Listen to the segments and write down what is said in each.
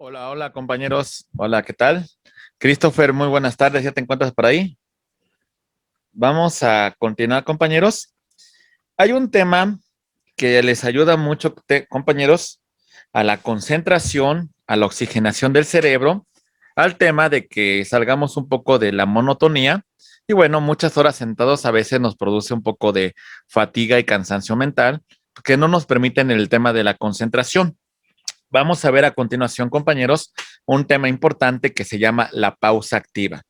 Hola, hola compañeros. Hola, ¿qué tal? Christopher, muy buenas tardes. ¿Ya te encuentras por ahí? Vamos a continuar, compañeros. Hay un tema que les ayuda mucho, compañeros, a la concentración, a la oxigenación del cerebro, al tema de que salgamos un poco de la monotonía. Y bueno, muchas horas sentados a veces nos produce un poco de fatiga y cansancio mental que no nos permiten el tema de la concentración. Vamos a ver a continuación, compañeros, un tema importante que se llama la pausa activa.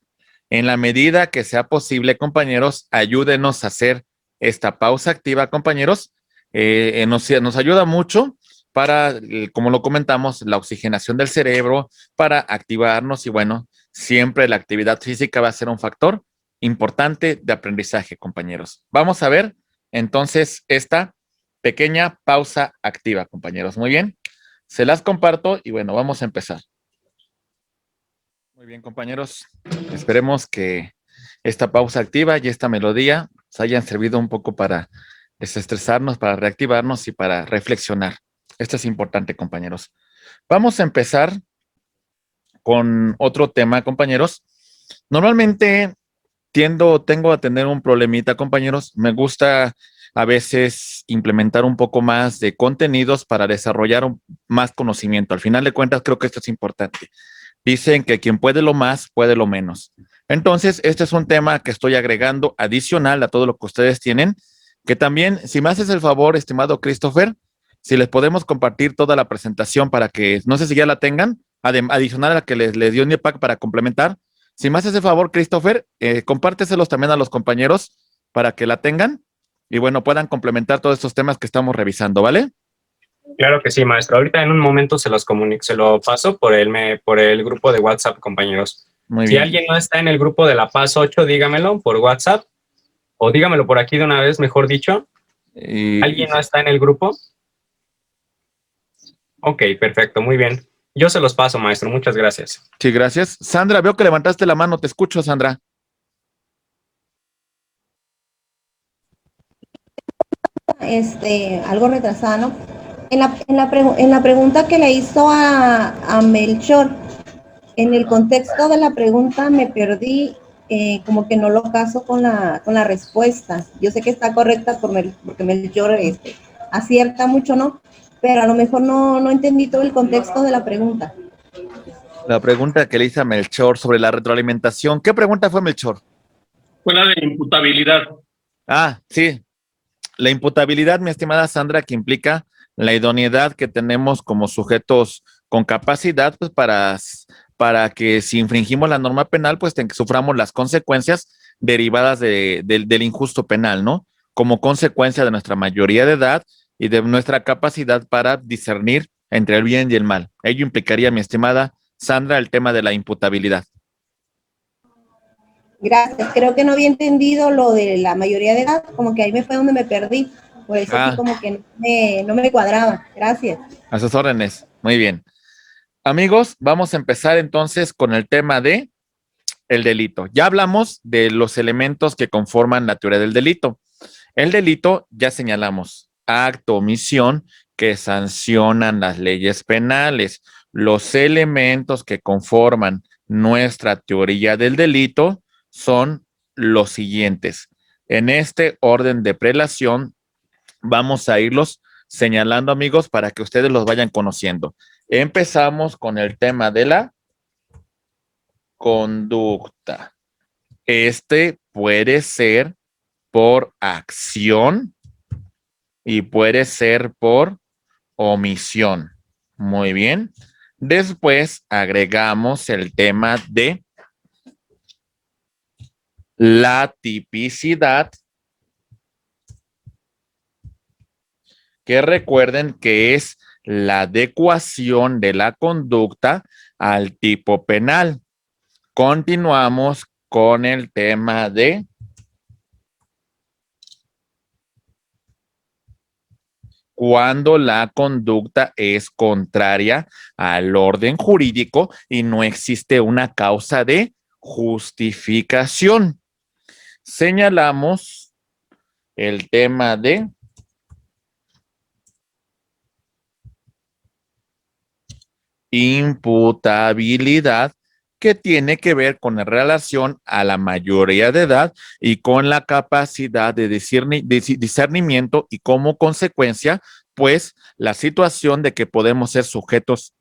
En la medida que sea posible, compañeros, ayúdenos a hacer esta pausa activa, compañeros. Nos ayuda mucho para, como lo comentamos, la oxigenación del cerebro, para activarnos y bueno, siempre la actividad física va a ser un factor importante de aprendizaje, compañeros. Vamos a ver entonces esta pequeña pausa activa, compañeros. Muy bien. Se las comparto y bueno, vamos a empezar. Muy bien, compañeros. Esperemos que esta pausa activa y esta melodía nos hayan servido un poco para desestresarnos, para reactivarnos y para reflexionar. Esto es importante, compañeros. Vamos a empezar con otro tema, compañeros. Normalmente tengo a tener un problemita, compañeros. Me gusta a veces implementar un poco más de contenidos para desarrollar más conocimiento. Al final de cuentas, creo que esto es importante. Dicen que quien puede lo más, puede lo menos. Entonces, este es un tema que estoy agregando adicional a todo lo que ustedes tienen, que también, si me haces el favor, estimado Christopher, si les podemos compartir toda la presentación para que, no sé si ya la tengan, adicional a la que les dio NIEPAC para complementar. Si me haces el favor, Christopher, compárteselos también a los compañeros para que la tengan y bueno, puedan complementar todos estos temas que estamos revisando, ¿vale? Claro que sí, maestro. Ahorita en un momento se los comunico, se lo paso por el grupo de WhatsApp, compañeros. Muy Si bien. alguien no está en el grupo de La Paz 8, dígamelo por WhatsApp o dígamelo por aquí de una vez, mejor dicho. Y ¿Alguien no está en el grupo? Ok, perfecto, muy bien. Yo se los paso, maestro. Muchas gracias. sí, gracias. Sandra, veo que levantaste la mano, te escucho, Sandra. Algo retrasada, ¿no? En la pregunta que le hizo a Melchor, en el contexto de la pregunta me perdí, como que no lo caso con la respuesta. Yo sé que está correcta porque Melchor acierta mucho, ¿no? Pero a lo mejor no entendí todo el contexto de la pregunta. La pregunta que le hice a Melchor sobre la retroalimentación. ¿Qué pregunta fue, Melchor? Fue la de imputabilidad. Ah, sí. La imputabilidad, mi estimada Sandra, que implica la idoneidad que tenemos como sujetos con capacidad, pues para que si infringimos la norma penal, pues suframos las consecuencias derivadas del injusto penal, ¿no? Como consecuencia de nuestra mayoría de edad y de nuestra capacidad para discernir entre el bien y el mal. Ello implicaría, mi estimada Sandra, el tema de la imputabilidad. Gracias. Creo que no había entendido lo de la mayoría de edad, como que ahí me fue donde me perdí. Por eso sí Ah, como que no me cuadraba. Gracias. a sus órdenes. Muy bien. Amigos, vamos a empezar entonces con el tema de el delito. Ya hablamos de los elementos que conforman la teoría del delito. El delito, ya señalamos, acto, omisión que sancionan las leyes penales. Los elementos que conforman nuestra teoría del delito son los siguientes. En este orden de prelación, vamos a irlos señalando, amigos, para que ustedes los vayan conociendo. Empezamos con el tema de la conducta. Este puede ser por acción y puede ser por omisión. Muy bien. Después agregamos el tema de la tipicidad, que recuerden que es la adecuación de la conducta al tipo penal. Continuamos con el tema de cuando la conducta es contraria al orden jurídico y no existe una causa de justificación. Señalamos el tema de imputabilidad, que tiene que ver con la relación a la mayoría de edad y con la capacidad de discernimiento y como consecuencia, pues la situación de que podemos ser sujetos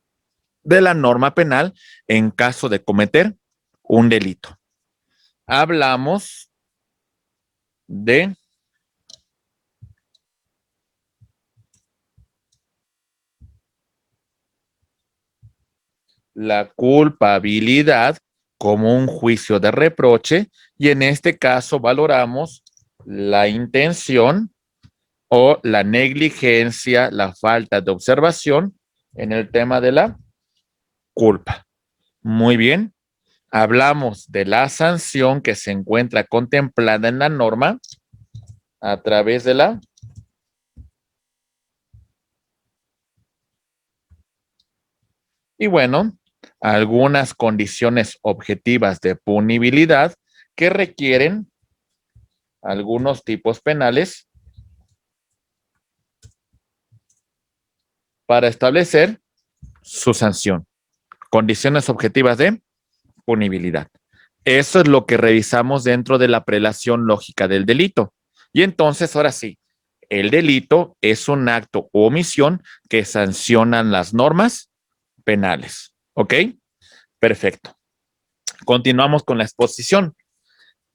de la norma penal en caso de cometer un delito. Hablamos de la culpabilidad como un juicio de reproche y en este caso valoramos la intención o la negligencia, la falta de observación en el tema de la culpa. Muy bien. Hablamos de la sanción que se encuentra contemplada en la norma a través de la y bueno, algunas condiciones objetivas de punibilidad que requieren algunos tipos penales para establecer su sanción. Condiciones objetivas de punibilidad. Eso es lo que revisamos dentro de la prelación lógica del delito. Y entonces, ahora sí, el delito es un acto o omisión que sancionan las normas penales. ¿Ok? Perfecto. Continuamos con la exposición.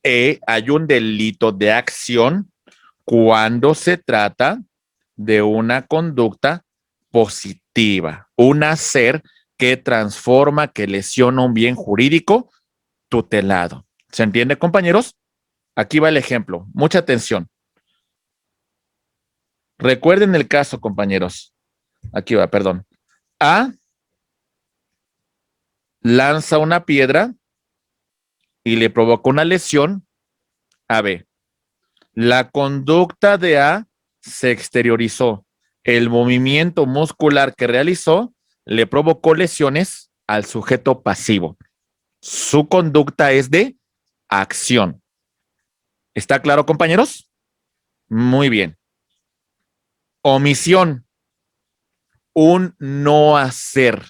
Hay un delito de acción cuando se trata de una conducta positiva, un hacer que transforma, que lesiona un bien jurídico tutelado. ¿Se entiende, compañeros? Aquí va el ejemplo. Mucha atención. Recuerden el caso, compañeros. Aquí va, perdón. A lanza una piedra y le provoca una lesión a B. La conducta de A se exteriorizó. El movimiento muscular que realizó le provocó lesiones al sujeto pasivo. Su conducta es de acción. ¿Está claro, compañeros? Muy bien. Omisión. Un no hacer.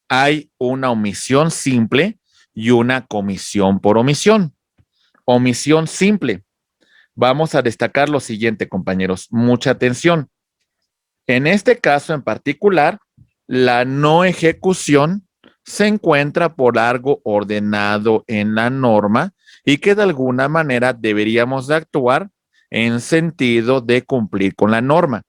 Hay una omisión simple y una comisión por omisión. Omisión simple. Vamos a destacar lo siguiente, compañeros. Mucha atención. En este caso en particular, la no ejecución se encuentra por algo ordenado en la norma y que de alguna manera deberíamos de actuar en sentido de cumplir con la norma.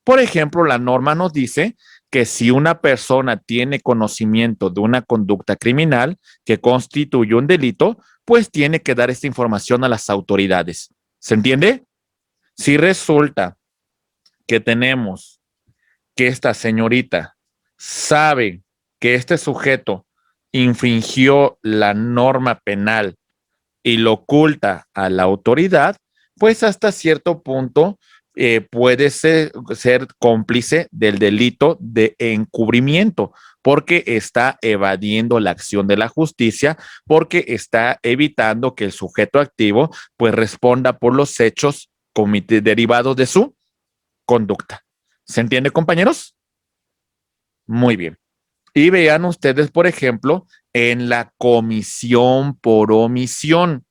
Por ejemplo, la norma nos dice que si una persona tiene conocimiento de una conducta criminal que constituye un delito, pues tiene que dar esta información a las autoridades. ¿Se entiende? Si resulta que tenemos que esta señorita sabe que este sujeto infringió la norma penal y lo oculta a la autoridad, pues hasta cierto punto puede ser cómplice del delito de encubrimiento, porque está evadiendo la acción de la justicia, porque está evitando que el sujeto activo pues responda por los hechos derivados de su conducta. ¿Se entiende, compañeros? Muy bien. Y vean ustedes, por ejemplo, en la comisión por omisión,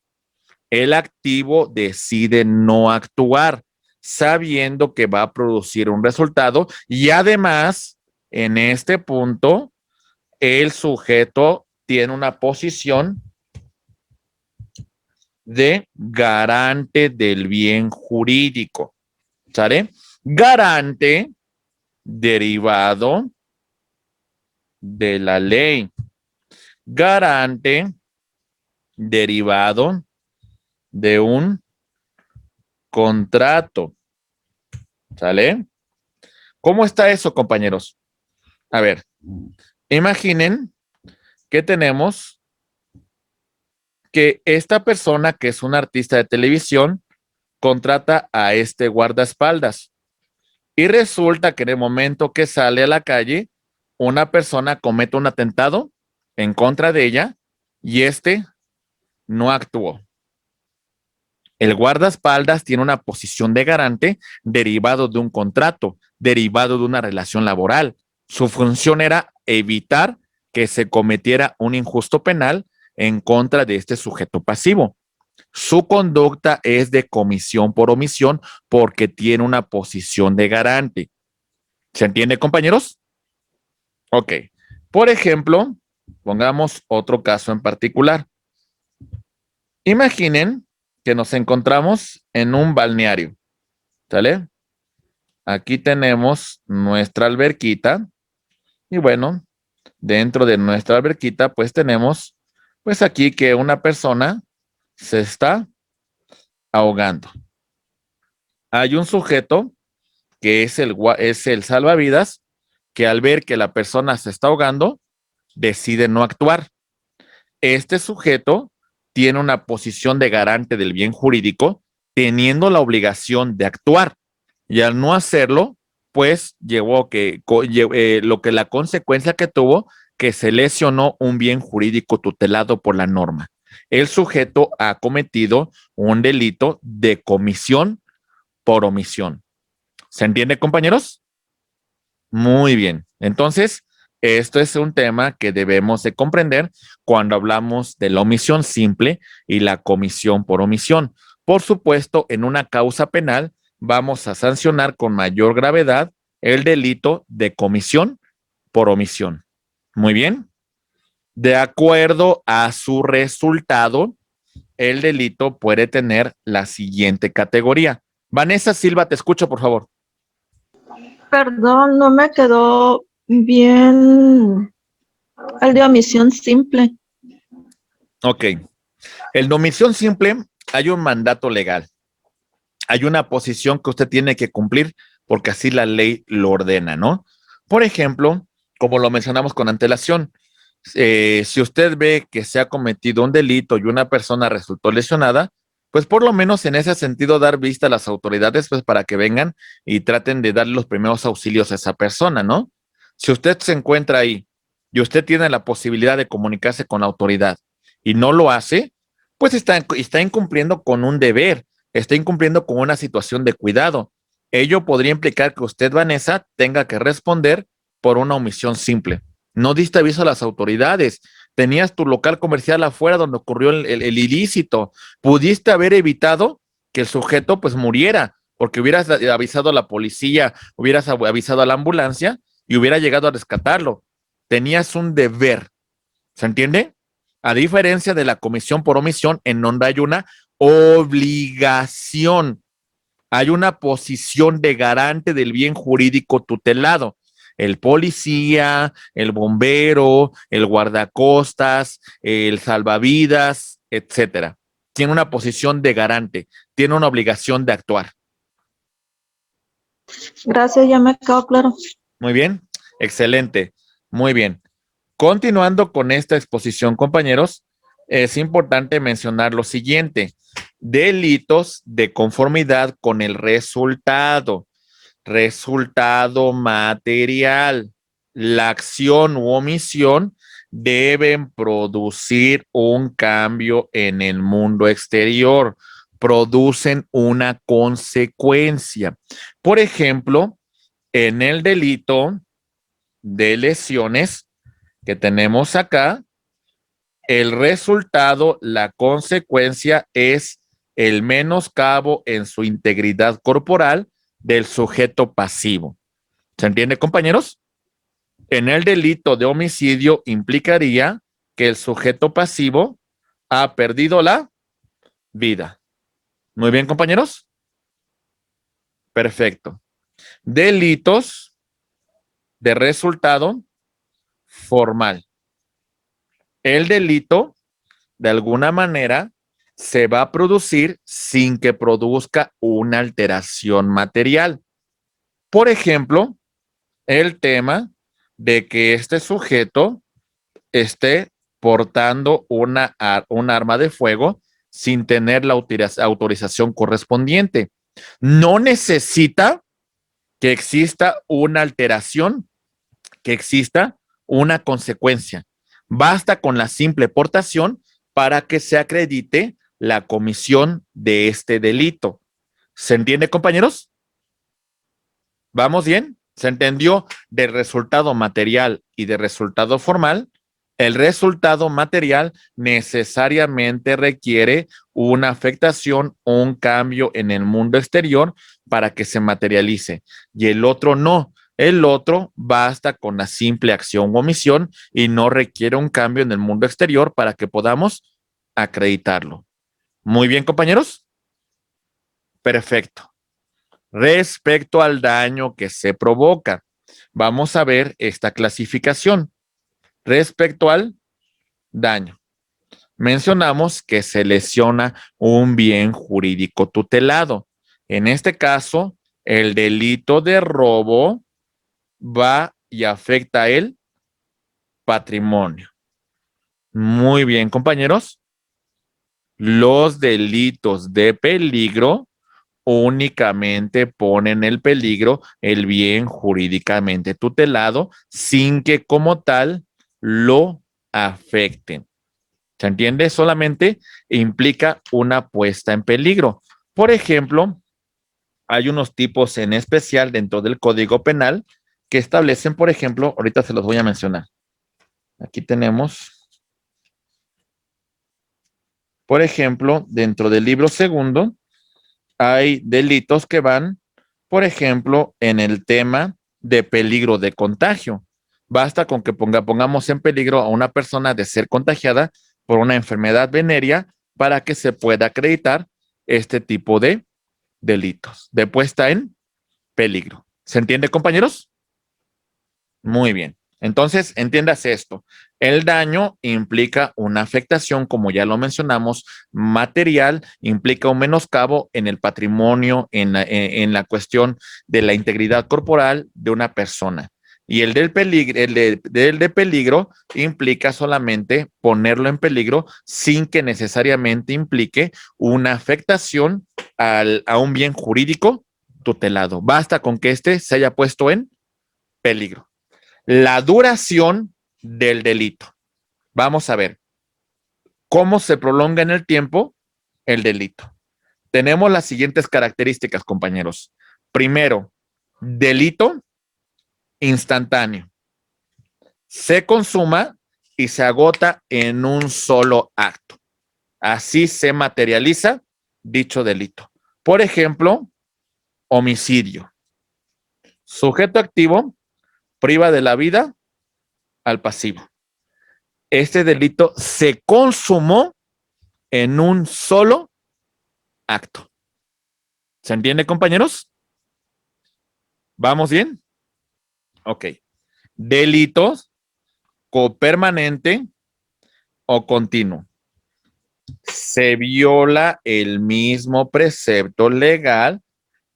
el activo decide no actuar, sabiendo que va a producir un resultado y además, en este punto, el sujeto tiene una posición de garante del bien jurídico. ¿Sale? Garante derivado de la ley. Garante derivado de un contrato. ¿Sale? ¿Cómo está eso, compañeros? A ver, imaginen que tenemos que esta persona, que es un artista de televisión, contrata a este guardaespaldas y resulta que en el momento que sale a la calle, una persona comete un atentado en contra de ella y este no actuó. El guardaespaldas tiene una posición de garante derivado de un contrato, derivado de una relación laboral. Su función era evitar que se cometiera un injusto penal en contra de este sujeto pasivo. Su conducta es de comisión por omisión porque tiene una posición de garante. ¿Se entiende, compañeros? Ok. Por ejemplo, pongamos otro caso en particular. Imaginen que nos encontramos en un balneario, ¿sale? Aquí tenemos nuestra alberquita y bueno, dentro de nuestra alberquita pues tenemos pues aquí que una persona se está ahogando. Hay un sujeto que es el salvavidas que al ver que la persona se está ahogando decide no actuar. Este sujeto tiene una posición de garante del bien jurídico, teniendo la obligación de actuar. Y al no hacerlo, pues la consecuencia que tuvo, que se lesionó un bien jurídico tutelado por la norma. El sujeto ha cometido un delito de comisión por omisión. ¿Se entiende, compañeros? Muy bien. Entonces, esto es un tema que debemos de comprender cuando hablamos de la omisión simple y la comisión por omisión. Por supuesto, en una causa penal vamos a sancionar con mayor gravedad el delito de comisión por omisión. Muy bien. De acuerdo a su resultado, el delito puede tener la siguiente categoría. Vanessa Silva, te escucho, por favor. Perdón, no me quedó bien el de omisión simple. Ok. El de omisión simple, hay un mandato legal. Hay una posición que usted tiene que cumplir porque así la ley lo ordena, ¿no? Por ejemplo, como lo mencionamos con antelación, si usted ve que se ha cometido un delito y una persona resultó lesionada, pues por lo menos en ese sentido dar vista a las autoridades, pues para que vengan y traten de darle los primeros auxilios a esa persona, ¿no? Si usted se encuentra ahí y usted tiene la posibilidad de comunicarse con la autoridad y no lo hace, pues está incumpliendo con un deber, está incumpliendo con una situación de cuidado. Ello podría implicar que usted, Vanessa, tenga que responder por una omisión simple. No diste aviso a las autoridades, tenías tu local comercial afuera donde ocurrió el ilícito, pudiste haber evitado que el sujeto pues muriera, porque hubieras avisado a la policía, hubieras avisado a la ambulancia y hubiera llegado a rescatarlo. Tenías un deber, ¿se entiende? A diferencia de la comisión por omisión, en donde hay una obligación, hay una posición de garante del bien jurídico tutelado. El policía, el bombero, el guardacostas, el salvavidas, etcétera. Tiene una posición de garante, tiene una obligación de actuar. Gracias, ya me quedó claro. Muy bien, excelente, muy bien. Continuando con esta exposición, compañeros, es importante mencionar lo siguiente: delitos de conformidad con el resultado material. La acción u omisión deben producir un cambio en el mundo exterior, producen una consecuencia. Por ejemplo, en el delito de lesiones que tenemos acá, el resultado, la consecuencia es el menoscabo en su integridad corporal del sujeto pasivo. ¿Se entiende, compañeros? En el delito de homicidio implicaría que el sujeto pasivo ha perdido la vida. Muy bien, compañeros. Perfecto. Delitos de resultado formal. El delito, de alguna manera, se va a producir sin que produzca una alteración material. Por ejemplo, el tema de que este sujeto esté portando un arma de fuego sin tener la autorización correspondiente. No necesita que exista una alteración, que exista una consecuencia. Basta con la simple portación para que se acredite la comisión de este delito. ¿Se entiende, compañeros? ¿Vamos bien? ¿Se entendió? Del resultado material y del resultado formal. El resultado material necesariamente requiere una afectación o un cambio en el mundo exterior para que se materialice. Y el otro no. El otro basta con la simple acción o omisión y no requiere un cambio en el mundo exterior para que podamos acreditarlo. Muy bien, compañeros. Perfecto. Respecto al daño que se provoca, vamos a ver esta clasificación. Respecto al daño, mencionamos que se lesiona un bien jurídico tutelado. En este caso, el delito de robo va y afecta el patrimonio. Muy bien, compañeros. Los delitos de peligro únicamente ponen en peligro el bien jurídicamente tutelado sin que como tal lo afecten. ¿Se entiende? Solamente implica una puesta en peligro. Por ejemplo, hay unos tipos en especial dentro del Código Penal que establecen, por ejemplo, ahorita se los voy a mencionar. Aquí tenemos, por ejemplo, dentro del libro segundo, hay delitos que van, por ejemplo, en el tema de peligro de contagio. Basta con que pongamos en peligro a una persona de ser contagiada por una enfermedad venérea para que se pueda acreditar este tipo de delitos, de puesta en peligro. ¿Se entiende, compañeros? Muy bien. Entonces, entiéndase esto. El daño implica una afectación, como ya lo mencionamos, material, implica un menoscabo en el patrimonio, en la cuestión de la integridad corporal de una persona. Y el del peligro implica solamente ponerlo en peligro sin que necesariamente implique una afectación a un bien jurídico tutelado. Basta con que éste se haya puesto en peligro. La duración del delito. Vamos a ver cómo se prolonga en el tiempo el delito. Tenemos las siguientes características, compañeros. Primero, delito instantáneo. Se consuma y se agota en un solo acto. Así se materializa dicho delito. Por ejemplo, homicidio. Sujeto activo priva de la vida al pasivo. Este delito se consumó en un solo acto. ¿Se entiende, compañeros? ¿Vamos bien? Ok. Delitos copermanente o continuo. Se viola el mismo precepto legal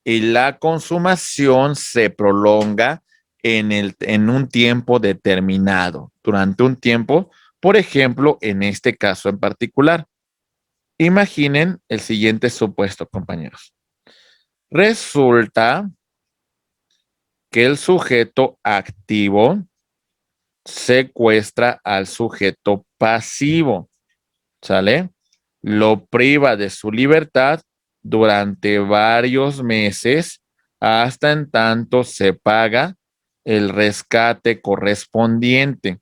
y la consumación se prolonga en un tiempo determinado, durante un tiempo, por ejemplo, en este caso en particular. Imaginen el siguiente supuesto, compañeros. Resulta que el sujeto activo secuestra al sujeto pasivo, ¿sale? Lo priva de su libertad durante varios meses hasta en tanto se paga el rescate correspondiente.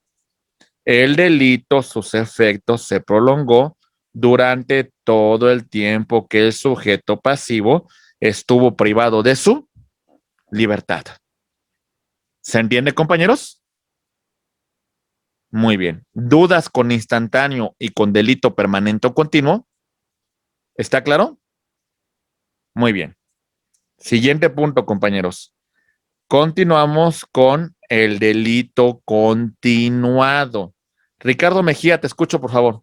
El delito, sus efectos se prolongó durante todo el tiempo que el sujeto pasivo estuvo privado de su libertad. ¿Se entiende, compañeros? Muy bien. ¿Dudas con instantáneo y con delito permanente o continuo? ¿Está claro? Muy bien. Siguiente punto, compañeros. Continuamos con el delito continuado. Ricardo Mejía, te escucho, por favor.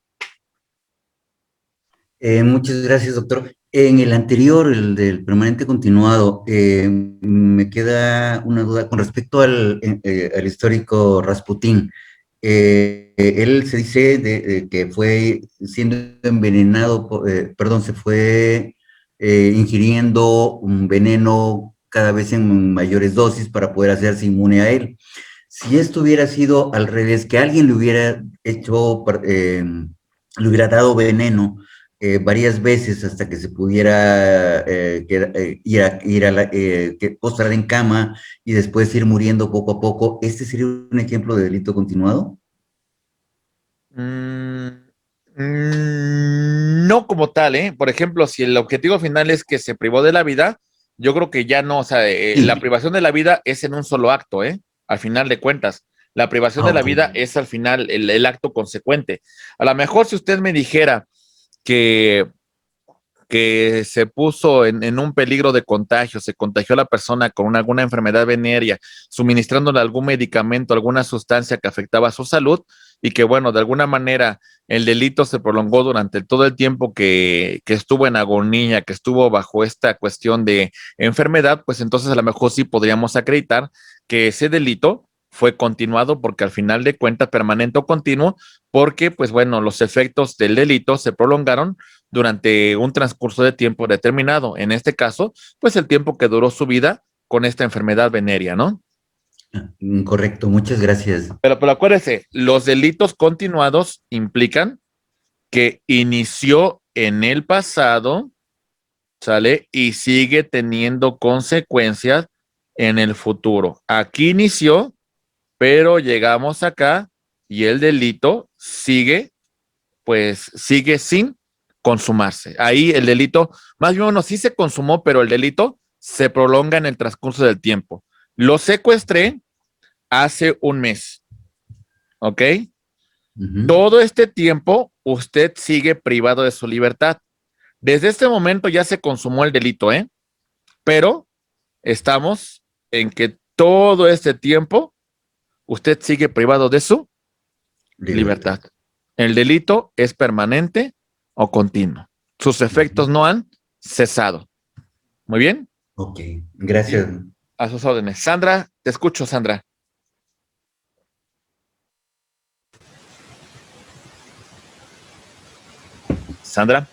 Muchas gracias, doctor. En el anterior, el del permanente continuado, me queda una duda con respecto al histórico Rasputín. Él se dice que fue siendo envenenado, se fue ingiriendo un veneno cada vez en mayores dosis para poder hacerse inmune a él. Si esto hubiera sido al revés, que alguien le hubiera hecho, le hubiera dado veneno varias veces hasta que se pudiera postrar en cama y después ir muriendo poco a poco. ¿Este sería un ejemplo de delito continuado? No como tal, ¿eh? Por ejemplo, si el objetivo final es que se privó de la vida, yo creo que ya no, o sea, Sí. la privación de la vida es en un solo acto, ¿eh? Al final de cuentas. La privación de la Ok. vida es al final el acto consecuente. A lo mejor si usted me dijera que se puso en un peligro de contagio, se contagió a la persona con alguna enfermedad venérea, suministrándole algún medicamento, alguna sustancia que afectaba su salud y que, bueno, de alguna manera el delito se prolongó durante todo el tiempo que estuvo en agonía, que estuvo bajo esta cuestión de enfermedad, pues entonces a lo mejor sí podríamos acreditar que ese delito fue continuado porque al final de cuentas permanente o continuo, porque pues bueno, los efectos del delito se prolongaron durante un transcurso de tiempo determinado. En este caso, pues el tiempo que duró su vida con esta enfermedad venérea, ¿no? Correcto, muchas gracias. Pero acuérdese, los delitos continuados implican que inició en el pasado, ¿sale? Y sigue teniendo consecuencias en el futuro. Aquí inició, pero llegamos acá y el delito sigue, pues sigue sin consumarse. Ahí el delito, más bien, bueno, sí se consumó, pero el delito se prolonga en el transcurso del tiempo. Lo secuestré hace un mes, ¿ok? Todo este tiempo usted sigue privado de su libertad. Desde este momento ya se consumó el delito, ¿eh? Pero estamos en que todo este tiempo usted sigue privado de su libertad. El delito es permanente o continuo. Sus efectos no han cesado. Muy bien. Ok, gracias. A sus órdenes. Sandra, te escucho, Sandra. Sandra.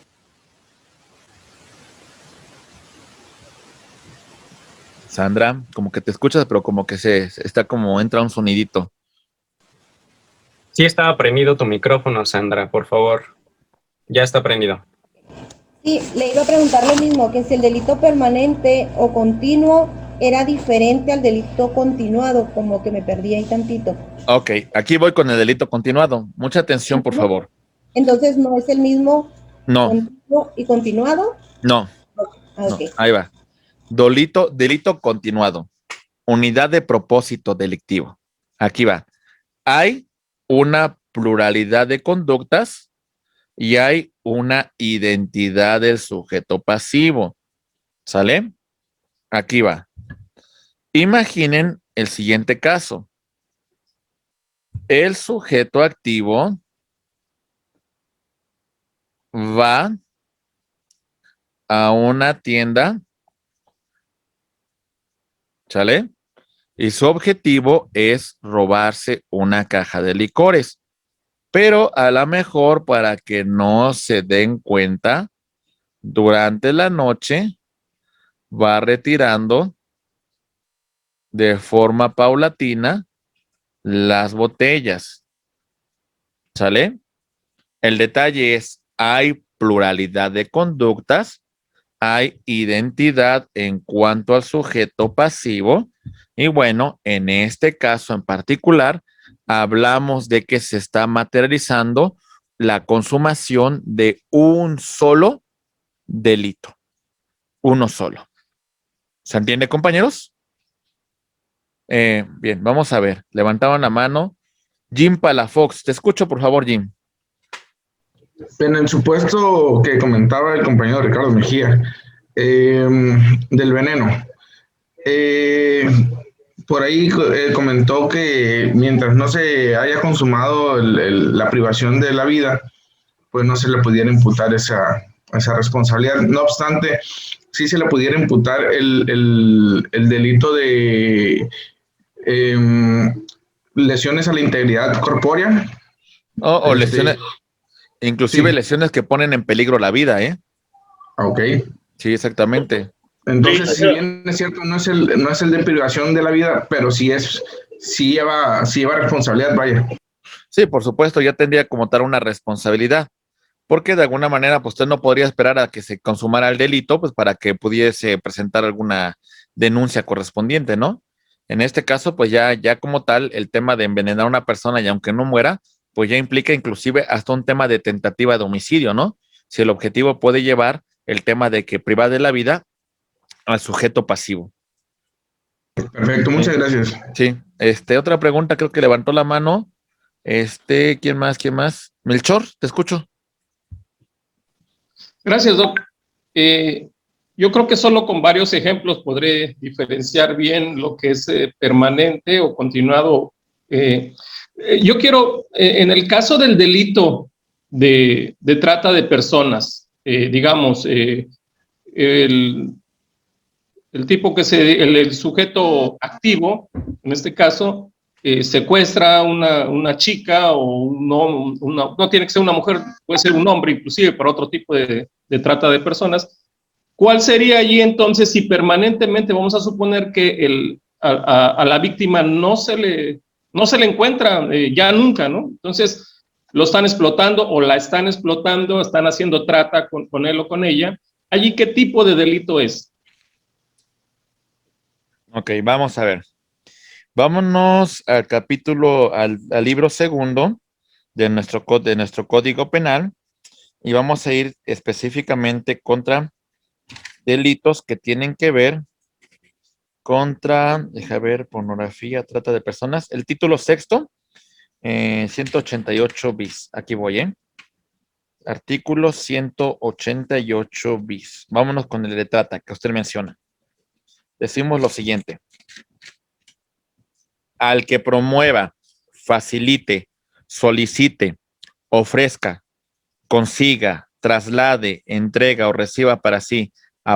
Sandra, como que te escuchas, pero como que se está como entra un sonidito. Sí estaba prendido tu micrófono, Sandra, por favor. Ya está prendido. Sí, le iba a preguntar lo mismo, que si el delito permanente o continuo era diferente al delito continuado, como que me perdí ahí tantito. Ok, aquí voy con el delito continuado. Mucha atención, por favor. Entonces, ¿no es el mismo No, continuo y continuado? no, Ah, no. ok. Ahí va. Delito continuado. Unidad de propósito delictivo. Aquí va. Hay una pluralidad de conductas y hay una identidad del sujeto pasivo. ¿Sale? Aquí va. Imaginen el siguiente caso. El sujeto activo va a una tienda, ¿sale? Y su objetivo es robarse una caja de licores. Pero a lo mejor para que no se den cuenta, durante la noche va retirando de forma paulatina las botellas. ¿Sale? El detalle es, hay pluralidad de conductas, hay identidad en cuanto al sujeto pasivo y bueno, en este caso en particular, hablamos de que se está materializando la consumación de un solo delito, uno solo. ¿Se entiende, compañeros? Bien, vamos a ver, levantaban la mano. Jim Palafox, te escucho por favor, Jim. En el supuesto que comentaba el compañero Ricardo Mejía, del veneno, por ahí comentó que mientras no se haya consumado la privación de la vida, pues no se le pudiera imputar esa responsabilidad. No obstante, sí se le pudiera imputar el delito de lesiones a la integridad corpórea. O lesiones, inclusive sí, lesiones que ponen en peligro la vida, ¿eh? Ok. Sí, exactamente. Entonces, si bien es cierto, no es el de privación de la vida, pero sí lleva responsabilidad, vaya. Sí, por supuesto, ya tendría como tal una responsabilidad. porque de alguna manera pues usted no podría esperar a que se consumara el delito pues para que pudiese presentar alguna denuncia correspondiente, ¿no? En este caso pues ya como tal el tema de envenenar a una persona y aunque no muera, pues ya implica inclusive hasta un tema de tentativa de homicidio, ¿no? Si el objetivo puede llevar el tema de que priva de la vida al sujeto pasivo. Perfecto, muchas gracias. Sí, otra pregunta, creo que levantó la mano. ¿Quién más? ¿Quién más? Melchor, te escucho. Gracias, Doc. Yo creo que solo con varios ejemplos podré diferenciar bien lo que es permanente o continuado. Yo quiero, en el caso del delito de trata de personas, digamos, el tipo el sujeto activo, en este caso, secuestra una chica o no tiene que ser una mujer, puede ser un hombre inclusive para otro tipo de trata de personas. ¿Cuál sería allí entonces si permanentemente vamos a suponer que a la víctima no se le encuentra ya nunca, ¿no? Entonces lo están explotando o la están explotando, están haciendo trata con él o con ella. ¿Allí qué tipo de delito es? Ok, vamos a ver. Vámonos al capítulo, al libro segundo de nuestro Código Penal y vamos a ir específicamente contra delitos que tienen que ver contra, deja ver, pornografía, trata de personas. El título sexto, 188 bis. Aquí voy, ¿eh? Artículo 188 bis. Vámonos con el de trata que usted menciona. Decimos lo siguiente. Al que promueva, facilite, solicite, ofrezca, consiga, traslade, entrega o reciba para sí,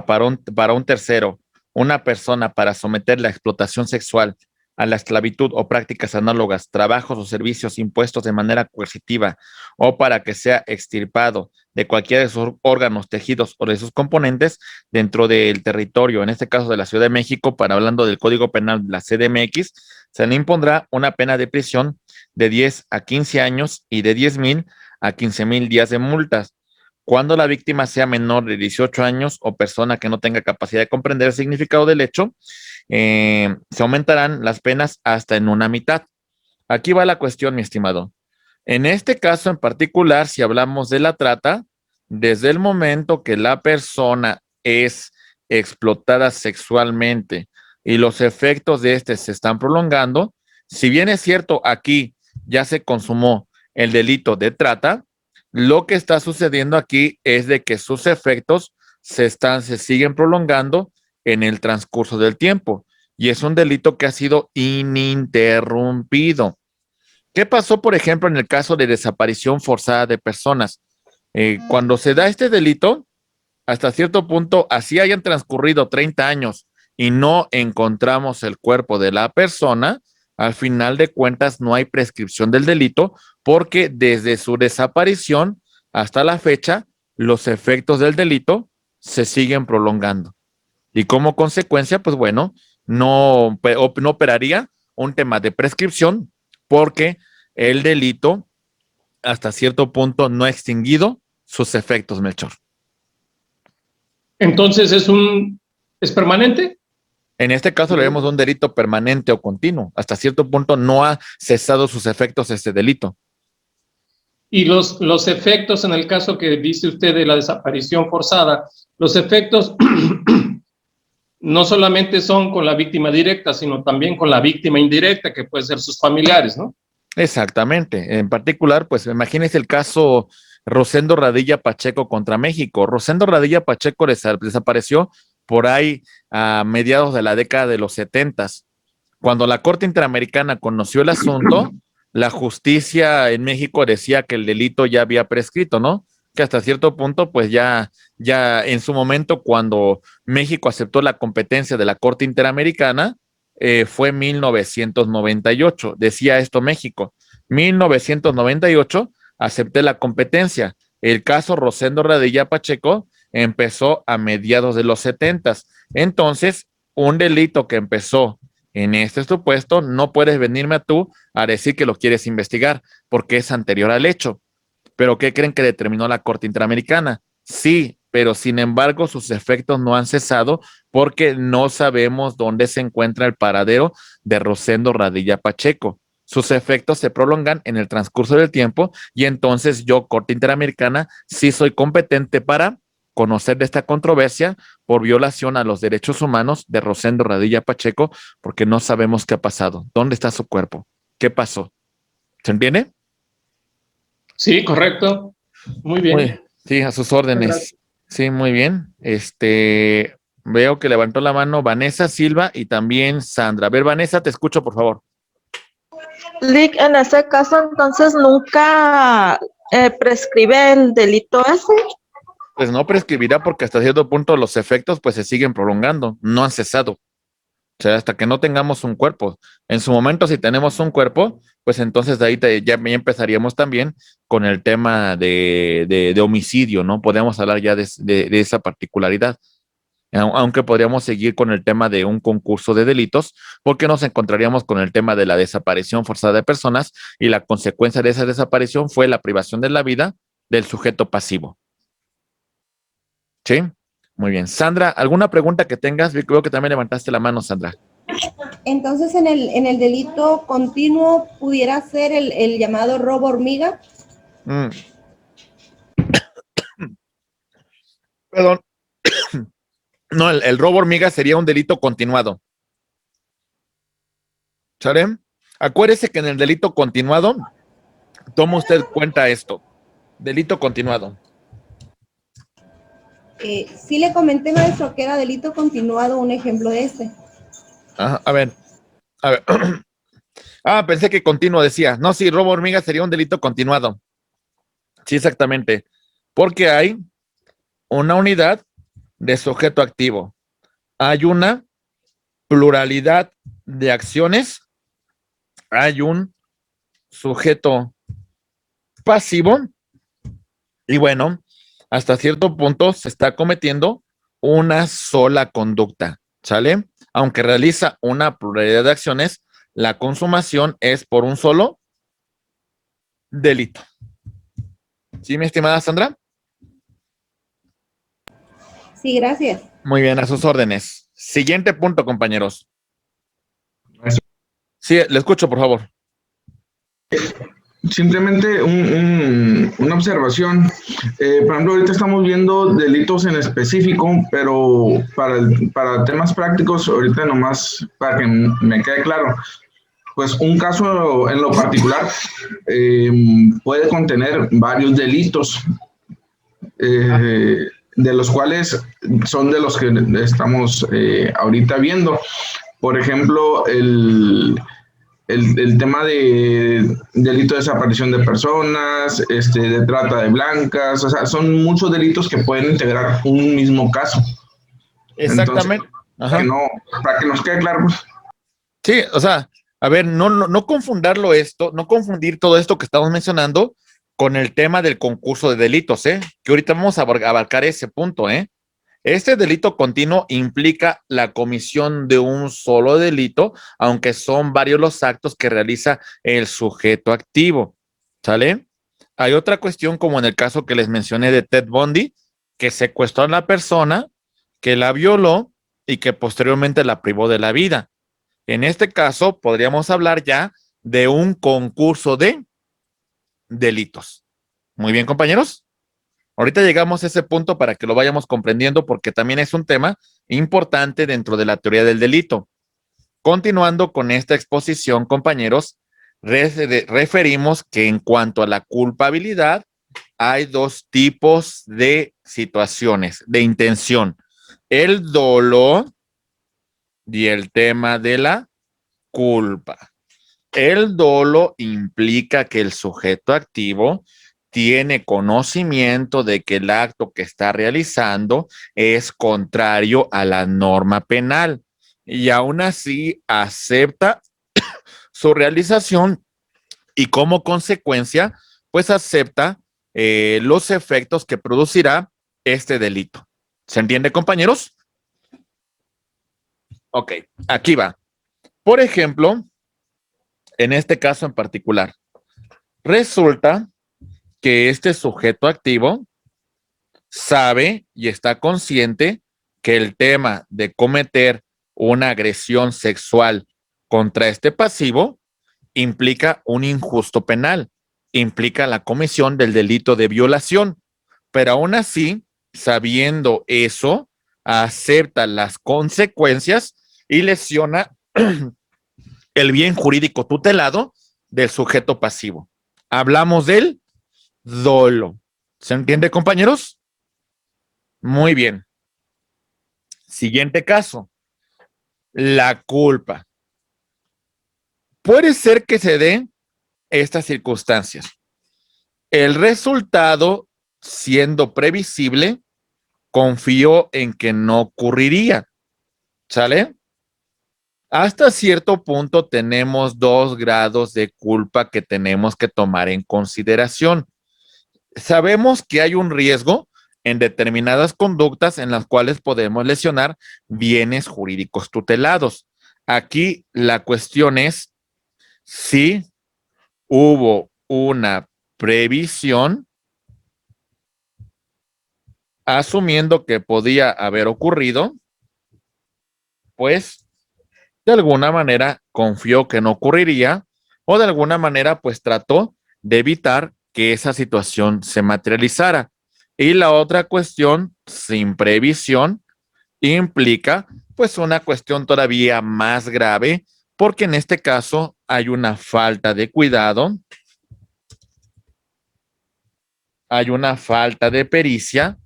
para un tercero, una persona para someter la explotación sexual a la esclavitud o prácticas análogas, trabajos o servicios impuestos de manera coercitiva o para que sea extirpado de cualquiera de sus órganos, tejidos o de sus componentes dentro del territorio, en este caso de la Ciudad de México, para hablando del Código Penal de la CDMX, se le impondrá una pena de prisión de 10 a 15 años y de 10,000 a 15,000 días de multas. Cuando la víctima sea menor de 18 años o persona que no tenga capacidad de comprender el significado del hecho, se aumentarán las penas hasta en una mitad. Aquí va la cuestión, mi estimado. En este caso en particular, si hablamos de la trata, desde el momento que la persona es explotada sexualmente y los efectos de este se están prolongando, si bien es cierto, aquí ya se consumó el delito de trata, lo que está sucediendo aquí es de que sus efectos se siguen prolongando en el transcurso del tiempo y es un delito que ha sido ininterrumpido. ¿Qué pasó, por ejemplo, en el caso de desaparición forzada de personas? Cuando se da este delito, hasta cierto punto, así hayan transcurrido 30 años y no encontramos el cuerpo de la persona, al final de cuentas no hay prescripción del delito porque desde su desaparición hasta la fecha, los efectos del delito se siguen prolongando. Y como consecuencia, pues bueno, no operaría un tema de prescripción porque el delito hasta cierto punto no ha extinguido sus efectos, Melchor. Entonces es permanente. En este caso le vemos un delito permanente o continuo. Hasta cierto punto no ha cesado sus efectos este delito. Y los efectos, en el caso que dice usted de la desaparición forzada, los efectos no solamente son con la víctima directa, sino también con la víctima indirecta, que pueden ser sus familiares, ¿no? Exactamente. En particular, pues imagínese el caso Rosendo Radilla Pacheco contra México. Rosendo Radilla Pacheco desapareció por ahí a mediados de la década de los 70s. Cuando la Corte Interamericana conoció el asunto, la justicia en México decía que el delito ya había prescrito, ¿no? Que hasta cierto punto, pues ya en su momento, cuando México aceptó la competencia de la Corte Interamericana, fue 1998. Decía esto México. 1998, acepté la competencia. El caso Rosendo Radilla Pacheco empezó a mediados de los 70s. Entonces, un delito que empezó en este supuesto, no puedes venirme a tú a decir que lo quieres investigar porque es anterior al hecho. Pero ¿qué creen que determinó la Corte Interamericana? Sí, pero sin embargo sus efectos no han cesado porque no sabemos dónde se encuentra el paradero de Rosendo Radilla Pacheco. Sus efectos se prolongan en el transcurso del tiempo y entonces yo, Corte Interamericana, sí soy competente para conocer de esta controversia por violación a los derechos humanos de Rosendo Radilla Pacheco, porque no sabemos qué ha pasado. ¿Dónde está su cuerpo? ¿Qué pasó? ¿Se entiende? Sí, correcto. Muy bien. Sí, a sus órdenes. Sí, muy bien. Veo que levantó la mano Vanessa Silva y también Sandra. A ver, Vanessa, te escucho, por favor. Lick, en ese caso, entonces, nunca prescribe el delito ese. Pues no prescribirá porque hasta cierto punto los efectos pues se siguen prolongando, no han cesado. O sea, hasta que no tengamos un cuerpo. En su momento, si tenemos un cuerpo, pues entonces de ahí ya empezaríamos también con el tema de homicidio, ¿no? Podríamos hablar ya de esa particularidad. Aunque podríamos seguir con el tema de un concurso de delitos, porque nos encontraríamos con el tema de la desaparición forzada de personas y la consecuencia de esa desaparición fue la privación de la vida del sujeto pasivo. ¿Sí? Muy bien. Sandra, ¿alguna pregunta que tengas? Veo que también levantaste la mano, Sandra. Entonces, en el delito continuo pudiera ser el llamado robo hormiga. Perdón. No, el robo hormiga sería un delito continuado. ¿Sale? Acuérdese que en el delito continuado, toma usted cuenta esto. Delito continuado. Sí le comenté, maestro, que era delito continuado, un ejemplo de este. Ajá, a ver. Pensé que continuo decía. No, sí, robo hormiga sería un delito continuado. Sí, exactamente. Porque hay una unidad de sujeto activo. Hay una pluralidad de acciones. Hay un sujeto pasivo. Y bueno, hasta cierto punto se está cometiendo una sola conducta, ¿sale? Aunque realiza una pluralidad de acciones, la consumación es por un solo delito. ¿Sí, mi estimada Sandra? Sí, gracias. Muy bien, a sus órdenes. Siguiente punto, compañeros. Sí, le escucho, por favor. Simplemente una observación. Por ejemplo, ahorita estamos viendo delitos en específico, pero para temas prácticos, ahorita nomás para que me quede claro, pues un caso en lo particular puede contener varios delitos, de los cuales son de los que estamos ahorita viendo. Por ejemplo, el tema de delito de desaparición de personas, de trata de blancas, o sea, son muchos delitos que pueden integrar un mismo caso. Exactamente. Entonces, para que nos quede claro. Sí, o sea, a ver, no confundirlo no confundir todo esto que estamos mencionando con el tema del concurso de delitos, que ahorita vamos a abarcar ese punto, Este delito continuo implica la comisión de un solo delito, aunque son varios los actos que realiza el sujeto activo, ¿sale? Hay otra cuestión, como en el caso que les mencioné de Ted Bundy, que secuestró a la persona, que la violó y que posteriormente la privó de la vida. En este caso, podríamos hablar ya de un concurso de delitos. Muy bien, compañeros. Ahorita llegamos a ese punto para que lo vayamos comprendiendo porque también es un tema importante dentro de la teoría del delito. Continuando con esta exposición, compañeros, referimos que en cuanto a la culpabilidad, hay dos tipos de situaciones de intención. El dolo y el tema de la culpa. El dolo implica que el sujeto activo tiene conocimiento de que el acto que está realizando es contrario a la norma penal y aún así acepta su realización y como consecuencia, pues acepta los efectos que producirá este delito. ¿Se entiende, compañeros? Ok, aquí va. Por ejemplo, en este caso en particular, resulta que este sujeto activo sabe y está consciente que el tema de cometer una agresión sexual contra este pasivo implica un injusto penal, implica la comisión del delito de violación, pero aún así, sabiendo eso, acepta las consecuencias y lesiona el bien jurídico tutelado del sujeto pasivo. Hablamos del dolo. ¿Se entiende, compañeros? Muy bien. Siguiente caso. La culpa. Puede ser que se den estas circunstancias. El resultado, siendo previsible, confió en que no ocurriría. ¿Sale? Hasta cierto punto tenemos 2 grados de culpa que tenemos que tomar en consideración. Sabemos que hay un riesgo en determinadas conductas en las cuales podemos lesionar bienes jurídicos tutelados. Aquí la cuestión es si hubo una previsión, asumiendo que podía haber ocurrido, pues de alguna manera confió que no ocurriría o de alguna manera pues trató de evitar que esa situación se materializara. Y la otra cuestión, sin previsión, implica pues una cuestión todavía más grave, porque en este caso hay una falta de cuidado, hay una falta de pericia,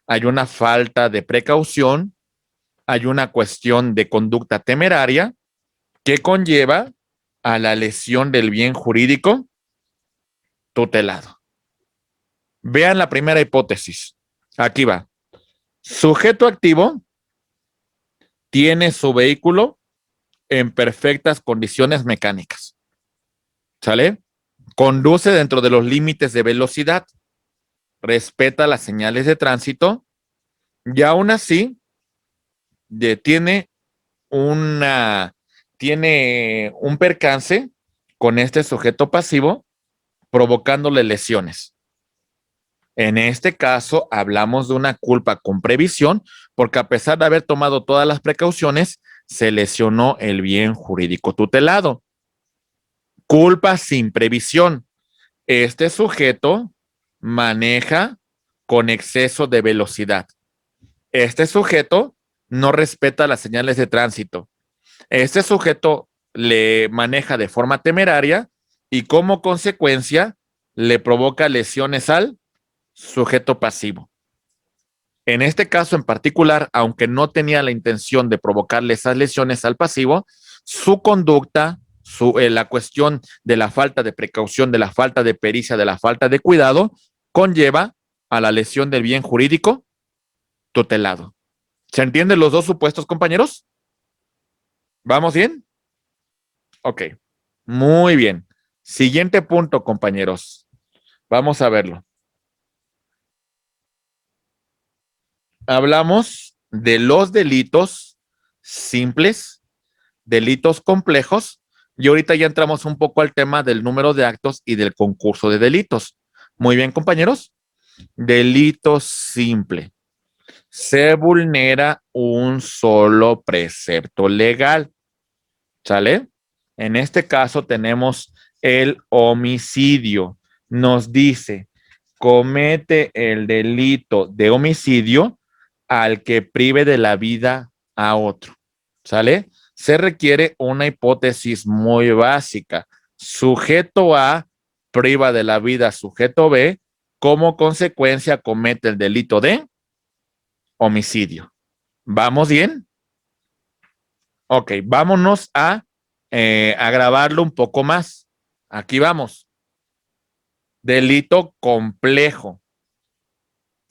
hay una falta de precaución, hay una cuestión de conducta temeraria que conlleva a la lesión del bien jurídico tutelado. Vean la primera hipótesis. Aquí va. Sujeto activo tiene su vehículo en perfectas condiciones mecánicas. ¿Sale? Conduce dentro de los límites de velocidad, respeta las señales de tránsito y aún así tiene un percance con este sujeto pasivo provocándole lesiones. En este caso hablamos de una culpa con previsión porque a pesar de haber tomado todas las precauciones, se lesionó el bien jurídico tutelado. Culpa sin previsión. Este sujeto maneja con exceso de velocidad. Este sujeto no respeta las señales de tránsito. Este sujeto le maneja de forma temeraria y como consecuencia le provoca lesiones al sujeto pasivo. En este caso en particular, aunque no tenía la intención de provocarle esas lesiones al pasivo, su conducta, la cuestión de la falta de precaución, de la falta de pericia, de la falta de cuidado, conlleva a la lesión del bien jurídico tutelado. ¿Se entienden los dos supuestos, compañeros? ¿Vamos bien? Ok, muy bien. Siguiente punto, compañeros. Vamos a verlo. Hablamos de los delitos simples, delitos complejos, y ahorita ya entramos un poco al tema del número de actos y del concurso de delitos. Muy bien, compañeros. Delito simple. Se vulnera un solo precepto legal. ¿Sale? En este caso tenemos el homicidio. Nos dice, comete el delito de homicidio al que prive de la vida a otro. ¿Sale? Se requiere una hipótesis muy básica. Sujeto A priva de la vida a sujeto B, como consecuencia comete el delito de homicidio. ¿Vamos bien? Ok, vámonos a agravarlo un poco más. Aquí vamos. Delito complejo.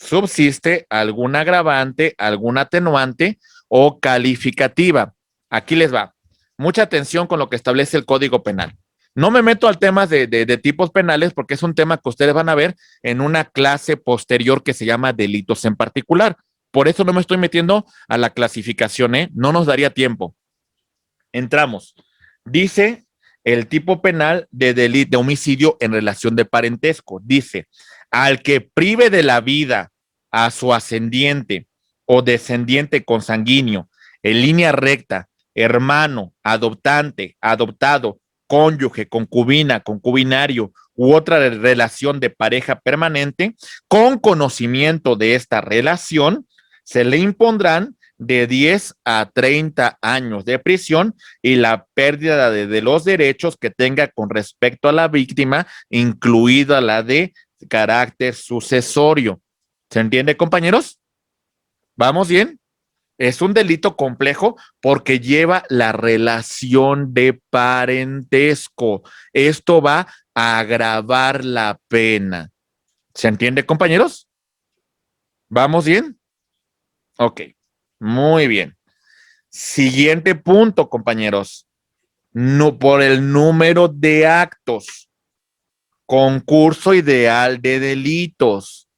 Subsiste algún agravante, algún atenuante o calificativa. Aquí les va. Mucha atención con lo que establece el Código Penal. No me meto al tema de tipos penales porque es un tema que ustedes van a ver en una clase posterior que se llama delitos en particular. Por eso no me estoy metiendo a la clasificación, ¿eh? No nos daría tiempo. Entramos. Dice el tipo penal de delito de homicidio en relación de parentesco. Dice, al que prive de la vida a su ascendiente o descendiente consanguíneo en línea recta, hermano, adoptante, adoptado, cónyuge, concubina, concubinario u otra relación de pareja permanente, con conocimiento de esta relación, se le impondrán de 10 a 30 años de prisión y la pérdida de los derechos que tenga con respecto a la víctima, incluida la de carácter sucesorio. ¿Se entiende, compañeros? ¿Vamos bien? Es un delito complejo porque lleva la relación de parentesco. Esto va a agravar la pena. ¿Se entiende, compañeros? ¿Vamos bien? Ok, muy bien. Siguiente punto, compañeros. No, por el número de actos. Concurso ideal de delitos.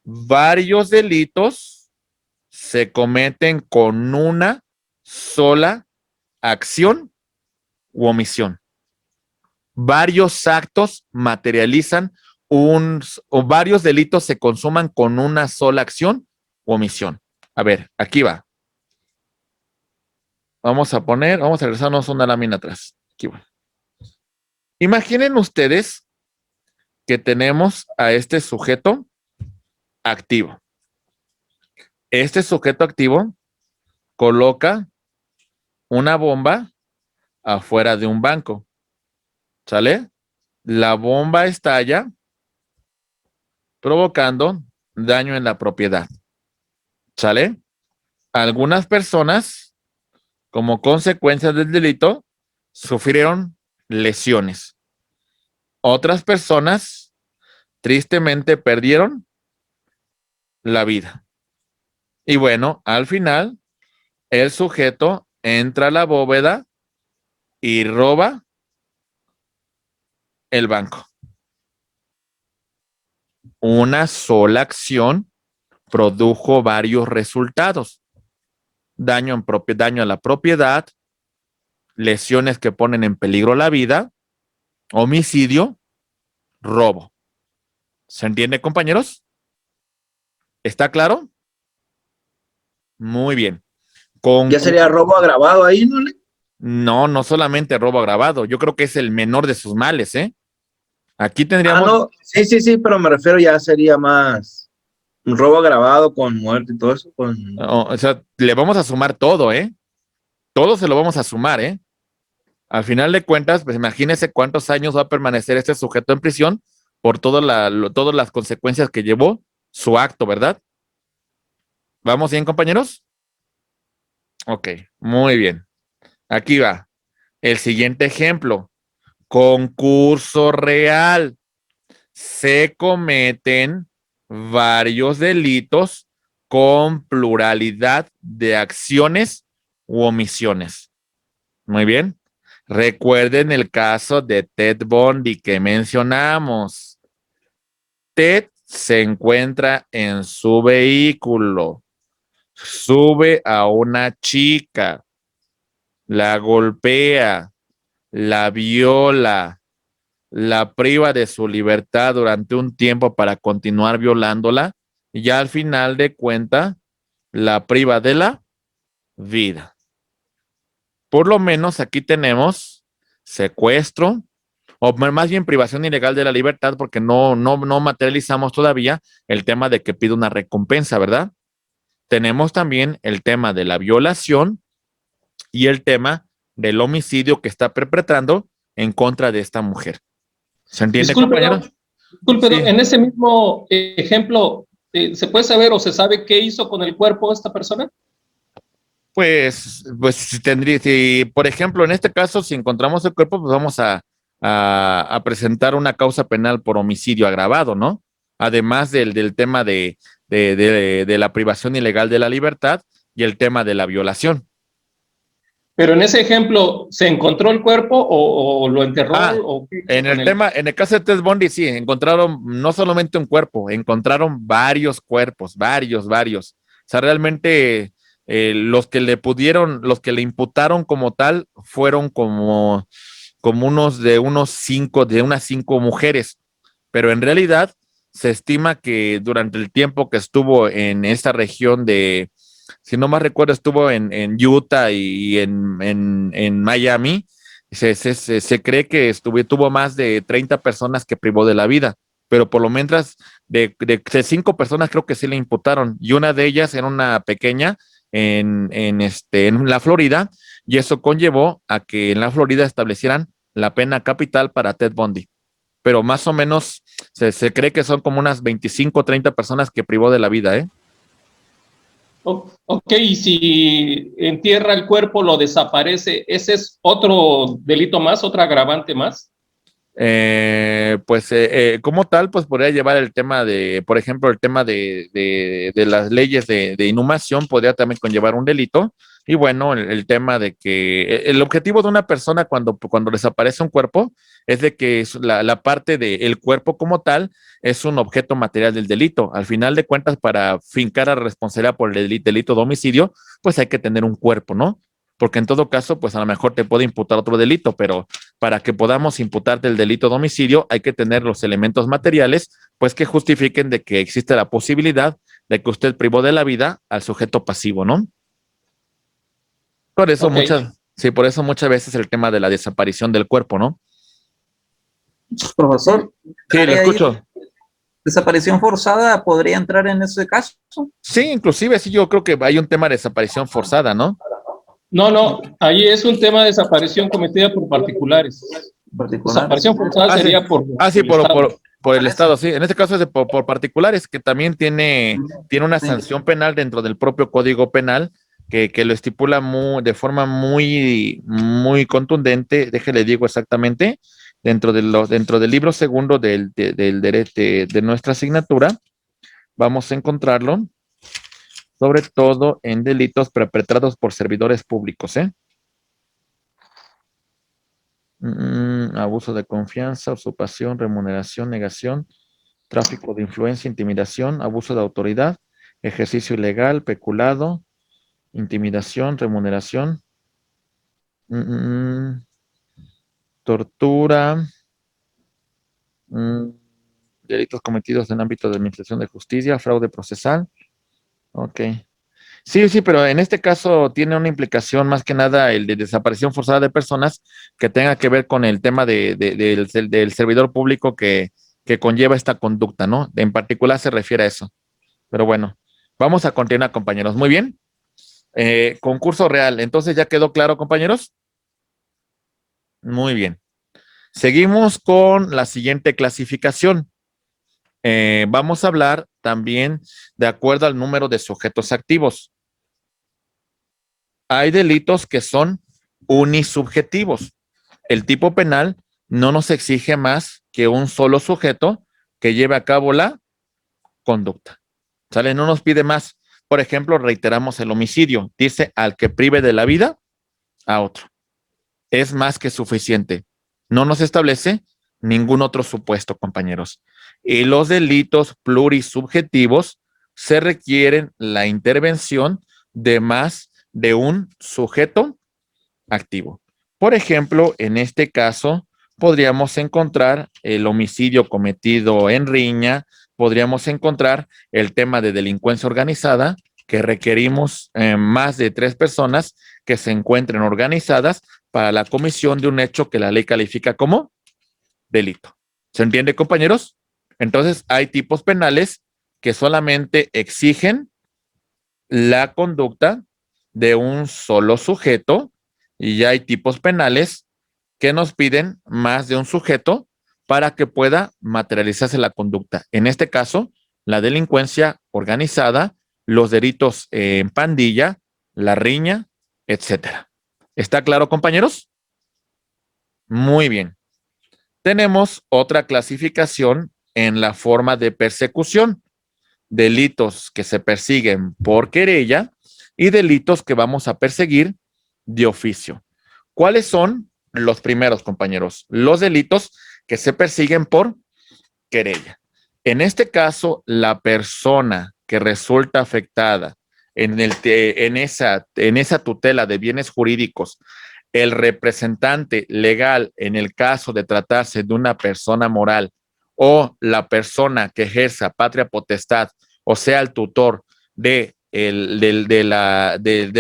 Varios delitos se cometen con una sola acción u omisión. Varios actos materializan o varios delitos se consuman con una sola acción u omisión. A ver, aquí va. Vamos a regresarnos una lámina atrás. Aquí va. Imaginen ustedes que tenemos a este sujeto activo. Este sujeto activo coloca una bomba afuera de un banco. ¿Sale? La bomba estalla, provocando daño en la propiedad. ¿Sale? Algunas personas, como consecuencia del delito, sufrieron lesiones. Otras personas, tristemente, perdieron la vida. Y bueno, al final, el sujeto entra a la bóveda y roba el banco. Una sola acción produjo varios resultados. Daño a la propiedad, lesiones que ponen en peligro la vida, homicidio, robo. ¿Se entiende, compañeros? ¿Está claro? Muy bien. ¿Ya sería robo agravado ahí, no? No, no solamente robo agravado. Yo creo que es el menor de sus males, ¿eh? Aquí tendríamos... no, sí, pero me refiero ya sería más un robo agravado con muerte y todo eso. O sea, le vamos a sumar todo, ¿eh? Todo se lo vamos a sumar, ¿eh? Al final de cuentas, pues imagínese cuántos años va a permanecer este sujeto en prisión por todas las consecuencias que llevó su acto, ¿verdad? ¿Vamos bien, compañeros? Ok, muy bien. Aquí va. El siguiente ejemplo. Concurso real. Se cometen varios delitos con pluralidad de acciones u omisiones. Muy bien. Recuerden el caso de Ted Bundy que mencionamos. Ted se encuentra en su vehículo, sube a una chica, la golpea, la viola, la priva de su libertad durante un tiempo para continuar violándola y ya al final de cuentas la priva de la vida. Por lo menos aquí tenemos secuestro, o más bien privación ilegal de la libertad, porque no materializamos todavía el tema de que pide una recompensa, ¿verdad? Tenemos también el tema de la violación y el tema del homicidio que está perpetrando en contra de esta mujer. ¿Se entiende, compañero? Disculpe, Sí. en ese mismo ejemplo, ¿se puede saber o se sabe qué hizo con el cuerpo esta persona? Pues si por ejemplo, en este caso, si encontramos el cuerpo, pues vamos a presentar una causa penal por homicidio agravado, ¿no? Además del tema de la privación ilegal de la libertad y el tema de la violación. Pero en ese ejemplo, ¿se encontró el cuerpo o lo enterró? ¿O qué en el caso de Ted Bundy, sí, encontraron no solamente un cuerpo, encontraron varios cuerpos, varios. O sea, realmente los que le imputaron como tal fueron como como unas 5 mujeres, pero en realidad se estima que durante el tiempo que estuvo en esta región de, si no más recuerdo, estuvo en Utah y en Miami, se cree que tuvo más de 30 personas que privó de la vida, pero por lo menos de 5 personas creo que sí le imputaron, y una de ellas era una pequeña en la Florida, y eso conllevó a que en la Florida establecieran la pena capital para Ted Bundy. Pero más o menos se cree que son como unas 25 o 30 personas que privó de la vida, ¿eh? Ok, y si entierra el cuerpo, lo desaparece, ¿ese es otro delito más, otra agravante más? Como tal, pues podría llevar el tema de, por ejemplo, el tema de las leyes de inhumación, podría también conllevar un delito. Y bueno, el tema de que el objetivo de una persona cuando desaparece un cuerpo es de que la parte del cuerpo como tal es un objeto material del delito. Al final de cuentas, para fincar a la responsabilidad por el delito de homicidio, pues hay que tener un cuerpo, ¿no? Porque en todo caso, pues a lo mejor te puede imputar otro delito, pero para que podamos imputarte el delito de homicidio hay que tener los elementos materiales, pues que justifiquen de que existe la posibilidad de que usted privó de la vida al sujeto pasivo, ¿no? Por eso por eso muchas veces el tema de la desaparición del cuerpo, ¿no? Profesor, Sí, lo escucho. ¿desaparición forzada podría entrar en ese caso? Sí, inclusive sí, yo creo que hay un tema de desaparición forzada, ¿no? No, ahí es un tema de desaparición cometida por particulares. Desaparición forzada sería por el Estado, sí. En este caso es por particulares, que también tiene una sanción penal dentro del propio Código Penal, que lo estipula de forma muy, muy contundente. Déjele digo exactamente, dentro del libro segundo del derecho de nuestra asignatura, vamos a encontrarlo, sobre todo en delitos perpetrados por servidores públicos, ¿eh? Abuso de confianza, usurpación, remuneración, negación, tráfico de influencia, intimidación, abuso de autoridad, ejercicio ilegal, peculado, intimidación, remuneración, tortura, delitos cometidos en ámbito de administración de justicia, fraude procesal. Ok. Sí, pero en este caso tiene una implicación más que nada el de desaparición forzada de personas que tenga que ver con el tema del servidor público que conlleva esta conducta, ¿no? En particular se refiere a eso. Pero bueno, vamos a continuar, compañeros. Muy bien. Concurso real. Entonces, ¿ya quedó claro, compañeros? Muy bien. Seguimos con la siguiente clasificación. Vamos a hablar también de acuerdo al número de sujetos activos. Hay delitos que son unisubjetivos. El tipo penal no nos exige más que un solo sujeto que lleve a cabo la conducta. ¿Sale? No nos pide más. Por ejemplo, reiteramos el homicidio. Dice al que prive de la vida a otro. Es más que suficiente. No nos establece ningún otro supuesto, compañeros. Y los delitos plurisubjetivos se requieren la intervención de más de un sujeto activo. Por ejemplo, en este caso, podríamos encontrar el homicidio cometido en riña, podríamos encontrar el tema de delincuencia organizada, que requerimos más de 3 personas que se encuentren organizadas para la comisión de un hecho que la ley califica como delito. ¿Se entiende, compañeros? Entonces, hay tipos penales que solamente exigen la conducta de un solo sujeto y ya hay tipos penales que nos piden más de un sujeto para que pueda materializarse la conducta. En este caso, la delincuencia organizada, los delitos en pandilla, la riña, etcétera. ¿Está claro, compañeros? Muy bien. Tenemos otra clasificación en la forma de persecución. Delitos que se persiguen por querella y delitos que vamos a perseguir de oficio. ¿Cuáles son los primeros, compañeros? Los delitos que se persiguen por querella. En este caso, la persona que resulta afectada en esa tutela de bienes jurídicos el representante legal en el caso de tratarse de una persona moral o la persona que ejerza patria potestad, o sea, el tutor del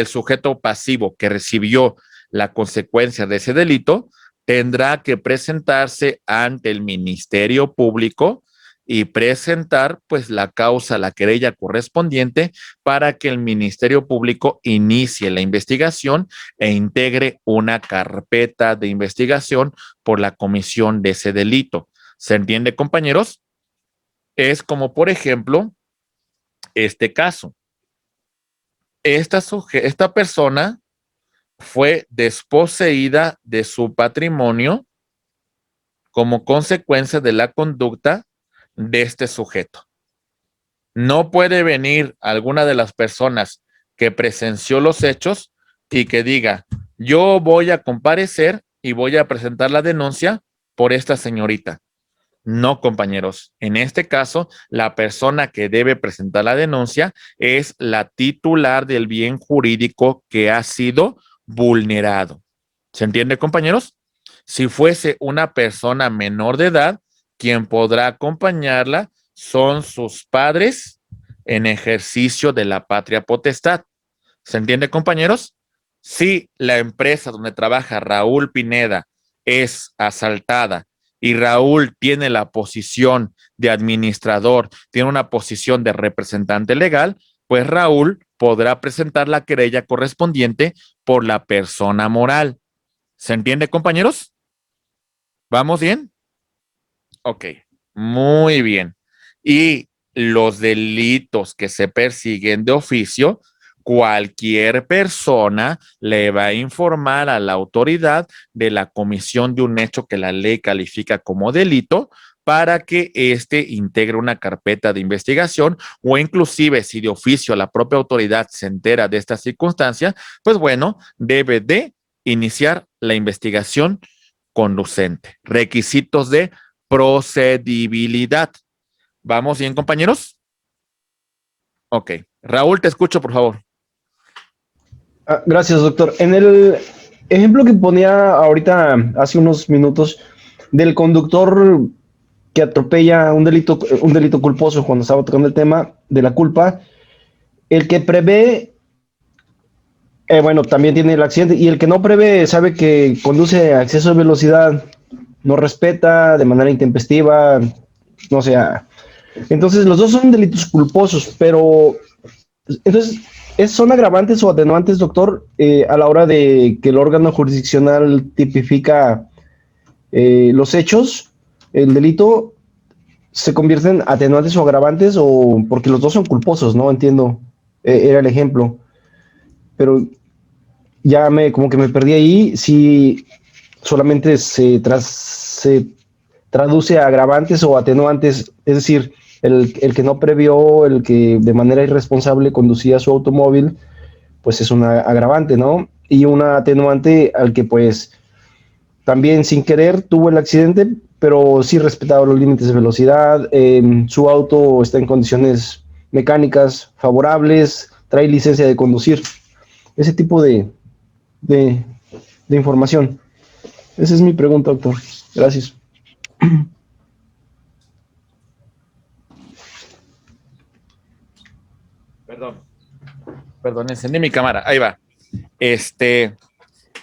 sujeto pasivo que recibió la consecuencia de ese delito, tendrá que presentarse ante el Ministerio Público y presentar pues la causa, la querella correspondiente para que el Ministerio Público inicie la investigación e integre una carpeta de investigación por la comisión de ese delito. ¿Se entiende, compañeros? Es como, por ejemplo, este caso. Esta persona fue desposeída de su patrimonio como consecuencia de la conducta de este sujeto. No puede venir alguna de las personas que presenció los hechos y que diga, yo voy a comparecer y voy a presentar la denuncia por esta señorita. No, compañeros. En este caso, la persona que debe presentar la denuncia es la titular del bien jurídico que ha sido vulnerado. ¿Se entiende, compañeros? Si fuese una persona menor de edad, quien podrá acompañarla son sus padres en ejercicio de la patria potestad. ¿Se entiende, compañeros? Si la empresa donde trabaja Raúl Pineda es asaltada y Raúl tiene la posición de administrador, tiene una posición de representante legal, pues Raúl podrá presentar la querella correspondiente por la persona moral. ¿Se entiende, compañeros? ¿Vamos bien? Ok, muy bien. Y los delitos que se persiguen de oficio, cualquier persona le va a informar a la autoridad de la comisión de un hecho que la ley califica como delito para que éste integre una carpeta de investigación o inclusive si de oficio la propia autoridad se entera de esta circunstancia, pues bueno, debe de iniciar la investigación conducente. Requisitos de procedibilidad. ¿Vamos bien, compañeros? Ok. Raúl, te escucho, por favor. Gracias, doctor. En el ejemplo que ponía ahorita, hace unos minutos, del conductor que atropella un delito culposo, cuando estaba tocando el tema de la culpa, el que prevé, bueno, también tiene el accidente, y el que no prevé sabe que conduce a exceso de velocidad, no respeta de manera intempestiva, no sé. Entonces, los dos son delitos culposos, pero entonces, ¿son agravantes o atenuantes, doctor, a la hora de que el órgano jurisdiccional tipifica los hechos, el delito, se convierten atenuantes o agravantes, o porque los dos son culposos, ¿no? Entiendo, era el ejemplo, pero ya como que me perdí ahí, si solamente se traduce a agravantes o atenuantes, es decir, el que no previó, el que de manera irresponsable conducía su automóvil, pues es un agravante, ¿no? Y una atenuante al que pues también sin querer tuvo el accidente, pero sí respetaba los límites de velocidad, su auto está en condiciones mecánicas favorables, trae licencia de conducir, ese tipo de información. Esa es mi pregunta, doctor. Gracias. Perdón, encendí mi cámara. Ahí va.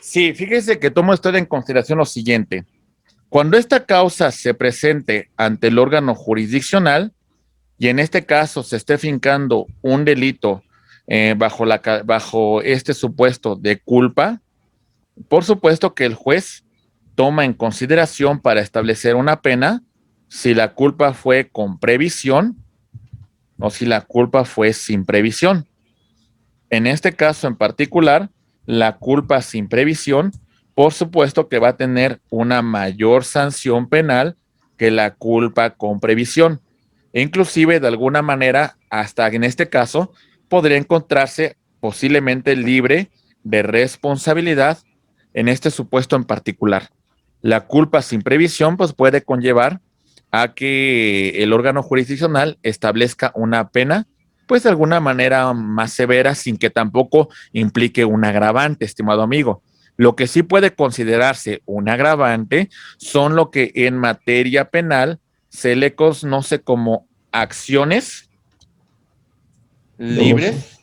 Sí, fíjese que tomo esto en consideración lo siguiente. Cuando esta causa se presente ante el órgano jurisdiccional y en este caso se esté fincando un delito bajo este supuesto de culpa, por supuesto que el juez toma en consideración para establecer una pena si la culpa fue con previsión o si la culpa fue sin previsión. En este caso en particular, la culpa sin previsión, por supuesto que va a tener una mayor sanción penal que la culpa con previsión. Inclusive, de alguna manera, hasta en este caso, podría encontrarse posiblemente libre de responsabilidad en este supuesto en particular. La culpa sin previsión, pues puede conllevar a que el órgano jurisdiccional establezca una pena, pues de alguna manera más severa, sin que tampoco implique un agravante, estimado amigo. Lo que sí puede considerarse un agravante son lo que en materia penal se le conoce como acciones libres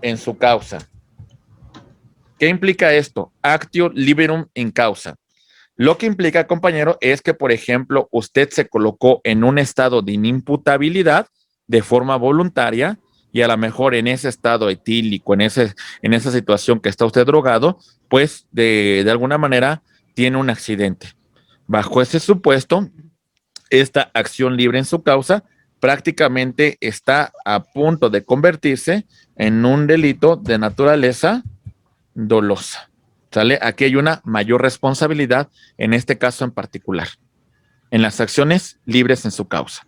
en su causa. ¿Qué implica esto? Actio liberum in causa. Lo que implica, compañero, es que, por ejemplo, usted se colocó en un estado de inimputabilidad de forma voluntaria y a lo mejor en ese estado etílico, en esa situación que está usted drogado, pues de alguna manera tiene un accidente. Bajo ese supuesto, esta acción libre en su causa prácticamente está a punto de convertirse en un delito de naturaleza dolosa. ¿Sale? Aquí hay una mayor responsabilidad en este caso en particular, en las acciones libres en su causa.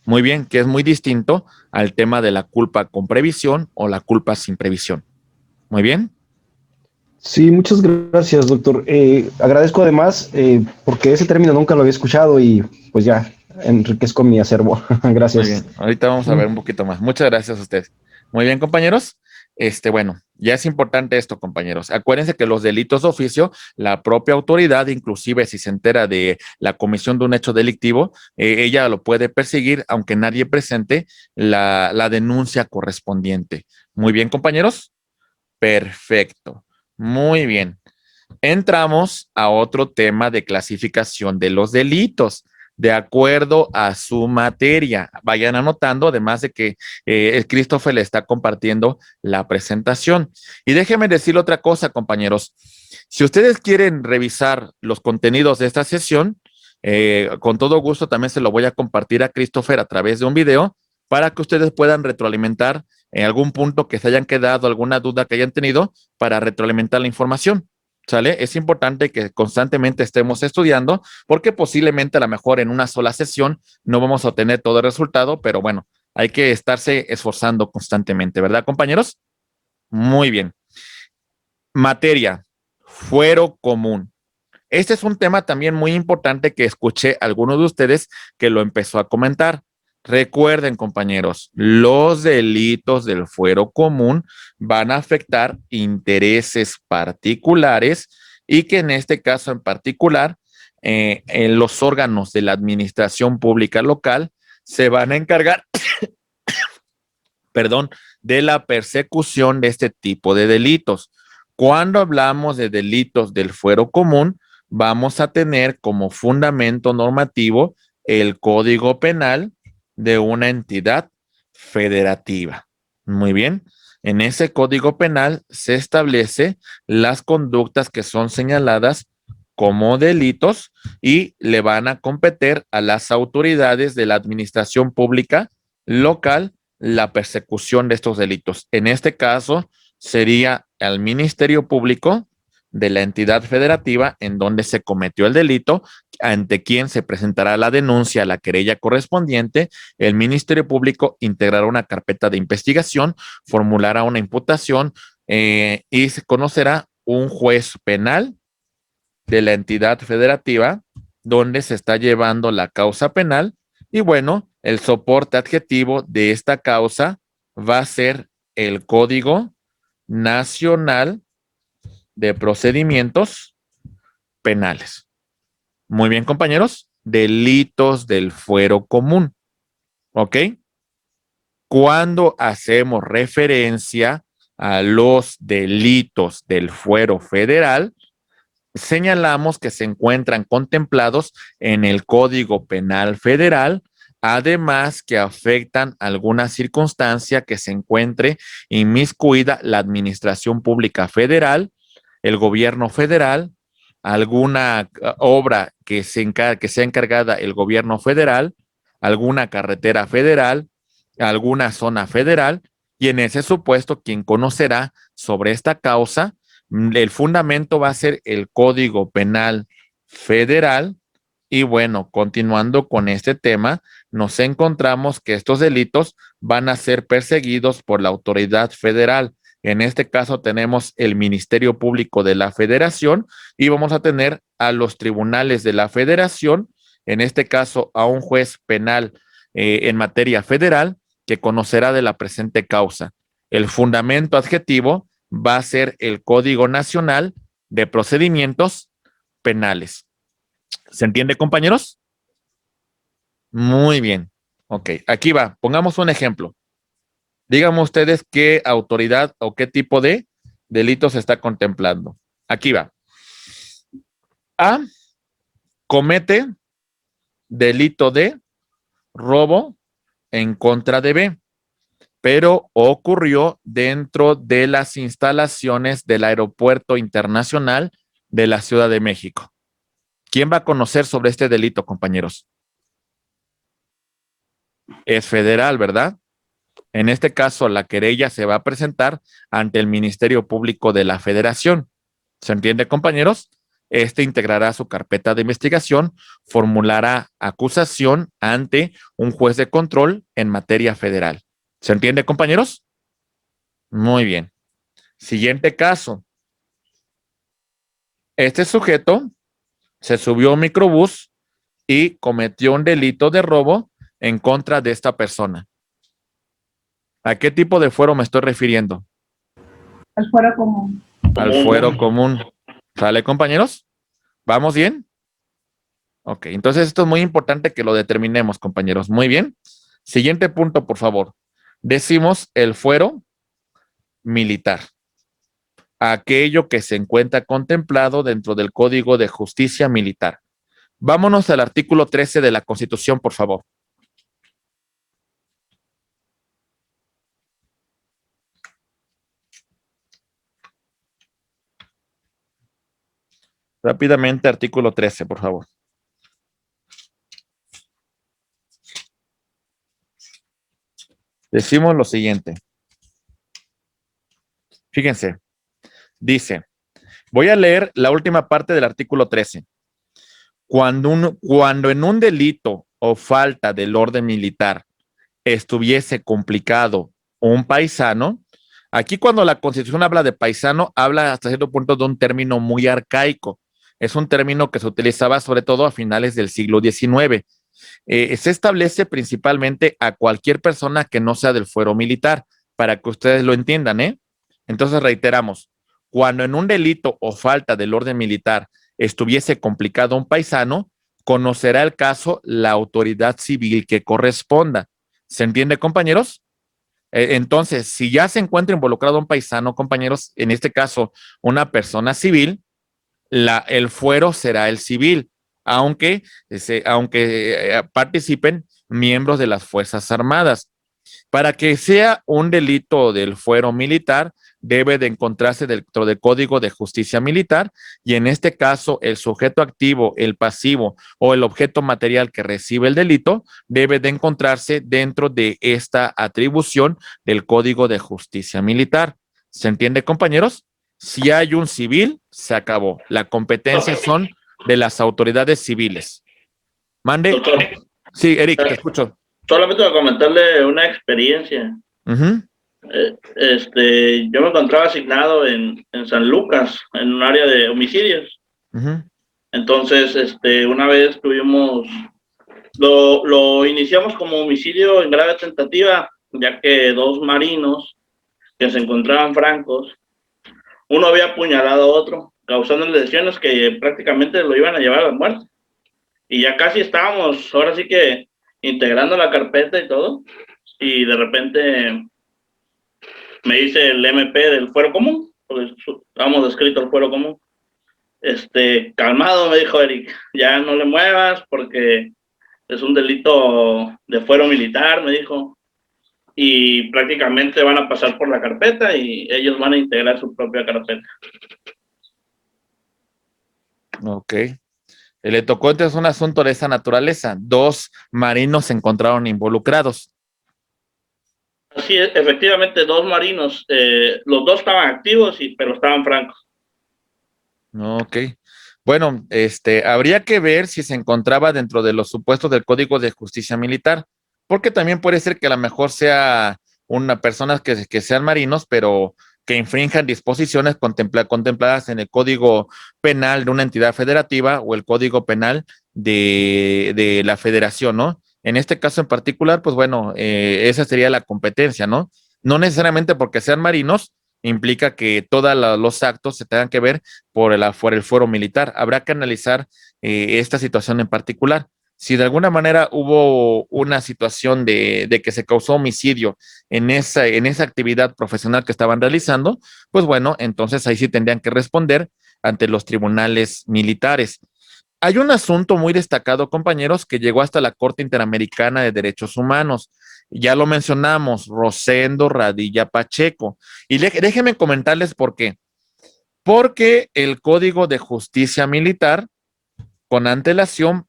Muy bien, que es muy distinto al tema de la culpa con previsión o la culpa sin previsión. Muy bien. Sí, muchas gracias, doctor. Agradezco además porque ese término nunca lo había escuchado y pues ya enriquezco mi acervo. Gracias. Muy bien, ahorita vamos a ver un poquito más. Muchas gracias a ustedes. Muy bien, compañeros. Bueno, ya es importante esto, compañeros. Acuérdense que los delitos de oficio, la propia autoridad, inclusive si se entera de la comisión de un hecho delictivo, ella lo puede perseguir aunque nadie presente la denuncia correspondiente. Muy bien, compañeros. Perfecto. Muy bien. Entramos a otro tema de clasificación de los delitos de acuerdo a su materia. Vayan anotando, además de que Christopher le está compartiendo la presentación. Y déjenme decirle otra cosa, compañeros. Si ustedes quieren revisar los contenidos de esta sesión, con todo gusto también se lo voy a compartir a Christopher a través de un video para que ustedes puedan retroalimentar en algún punto que se hayan quedado, alguna duda que hayan tenido para retroalimentar la información. ¿Sale? Es importante que constantemente estemos estudiando porque posiblemente a lo mejor en una sola sesión no vamos a obtener todo el resultado, pero bueno, hay que estarse esforzando constantemente, ¿verdad, compañeros? Muy bien. Materia, fuero común. Este es un tema también muy importante que escuché a algunos de ustedes que lo empezó a comentar. Recuerden, compañeros, los delitos del fuero común van a afectar intereses particulares y que en este caso en particular, en los órganos de la administración pública local se van a encargar, perdón, de la persecución de este tipo de delitos. Cuando hablamos de delitos del fuero común, vamos a tener como fundamento normativo el Código Penal de una entidad federativa. Muy bien. En ese Código Penal se establece las conductas que son señaladas como delitos y le van a competir a las autoridades de la administración pública local la persecución de estos delitos. En este caso sería al Ministerio Público de la entidad federativa en donde se cometió el delito, ante quien se presentará la denuncia, la querella correspondiente. El Ministerio Público integrará una carpeta de investigación, formulará una imputación y se conocerá un juez penal de la entidad federativa donde se está llevando la causa penal. Y bueno, el soporte adjetivo de esta causa va a ser el Código Nacional de Procedimientos Penales. Muy bien, compañeros. Delitos del fuero común. ¿Ok? Cuando hacemos referencia a los delitos del fuero federal, señalamos que se encuentran contemplados en el Código Penal Federal, además que afectan alguna circunstancia que se encuentre inmiscuida la administración pública federal, el gobierno federal, alguna obra que sea encargada el gobierno federal, alguna carretera federal, alguna zona federal, y en ese supuesto quien conocerá sobre esta causa, el fundamento va a ser el Código Penal Federal. Y bueno, continuando con este tema, nos encontramos que estos delitos van a ser perseguidos por la autoridad federal. En este caso tenemos el Ministerio Público de la Federación y vamos a tener a los tribunales de la Federación, en este caso a un juez penal en materia federal que conocerá de la presente causa. El fundamento adjetivo va a ser el Código Nacional de procedimientos penales. ¿Se entiende, compañeros? Muy bien. Ok, aquí va. Pongamos un ejemplo. Díganme ustedes qué autoridad o qué tipo de delito se está contemplando. Aquí va. A, comete delito de robo en contra de B, pero ocurrió dentro de las instalaciones del Aeropuerto Internacional de la Ciudad de México. ¿Quién va a conocer sobre este delito, compañeros? Es federal, ¿verdad? En este caso, la querella se va a presentar ante el Ministerio Público de la Federación. ¿Se entiende, compañeros? Este integrará su carpeta de investigación, formulará acusación ante un juez de control en materia federal. ¿Se entiende, compañeros? Muy bien. Siguiente caso. Este sujeto se subió a un microbús y cometió un delito de robo en contra de esta persona. ¿A qué tipo de fuero me estoy refiriendo? Al fuero común. Al fuero común. ¿Sale, compañeros? ¿Vamos bien? Ok, entonces esto es muy importante que lo determinemos, compañeros. Muy bien. Siguiente punto, por favor. Decimos el fuero militar. Aquello que se encuentra contemplado dentro del Código de Justicia Militar. Vámonos al artículo 13 de la Constitución, por favor. Rápidamente, artículo 13, por favor. Decimos lo siguiente. Fíjense, dice, voy a leer la última parte del artículo 13. Cuando en un delito o falta del orden militar estuviese complicado un paisano, aquí cuando la Constitución habla de paisano, habla hasta cierto punto de un término muy arcaico. Es un término que se utilizaba sobre todo a finales del siglo XIX. Se establece principalmente a cualquier persona que no sea del fuero militar, para que ustedes lo entiendan, ¿eh? Entonces reiteramos, cuando en un delito o falta del orden militar estuviese complicado un paisano, conocerá el caso la autoridad civil que corresponda. ¿Se entiende, compañeros? Entonces, si ya se encuentra involucrado un paisano, compañeros, en este caso una persona civil, el fuero será el civil, aunque participen miembros de las Fuerzas Armadas. Para que sea un delito del fuero militar, debe de encontrarse dentro del Código de Justicia Militar y en este caso el sujeto activo, el pasivo o el objeto material que recibe el delito debe de encontrarse dentro de esta atribución del Código de Justicia Militar. ¿Se entiende, compañeros? Si hay un civil, se acabó. La competencia son de las autoridades civiles. Mande. Doctor, sí, Eric, te escucho. solamente para comentarle una experiencia. Yo me encontraba asignado en San Lucas, en un área de homicidios. Entonces, una vez lo iniciamos como homicidio en grave tentativa, ya que dos marinos que se encontraban francos, uno había apuñalado a otro, causándole lesiones que prácticamente lo iban a llevar a la muerte. Y ya casi estábamos, ahora sí que integrando la carpeta y todo, y de repente me dice el MP del fuero común, porque estábamos descrito el fuero común. Calmado, me dijo Eric, ya no le muevas porque es un delito de fuero militar, me dijo, y prácticamente van a pasar por la carpeta y ellos van a integrar su propia carpeta. Ok. Le tocó entonces un asunto de esa naturaleza. Dos marinos se encontraron involucrados. Sí, efectivamente, dos marinos, los dos estaban activos, pero estaban francos. Ok. Bueno, habría que ver si se encontraba dentro de los supuestos del Código de Justicia Militar, porque también puede ser que a lo mejor sea una persona que sean marinos, pero que infrinjan disposiciones contempladas en el Código Penal de una entidad federativa o el Código Penal de la Federación, ¿no? En este caso en particular, pues bueno, esa sería la competencia, ¿no? No necesariamente porque sean marinos, implica que todos los actos se tengan que ver por el fuero militar. Habrá que analizar esta situación en particular. Si de alguna manera hubo una situación de que se causó homicidio en esa actividad profesional que estaban realizando, pues bueno, entonces ahí sí tendrían que responder ante los tribunales militares. Hay un asunto muy destacado, compañeros, que llegó hasta la Corte Interamericana de Derechos Humanos. Ya lo mencionamos, Rosendo Radilla Pacheco. Y déjenme comentarles por qué. Porque el Código de Justicia Militar, con antelación,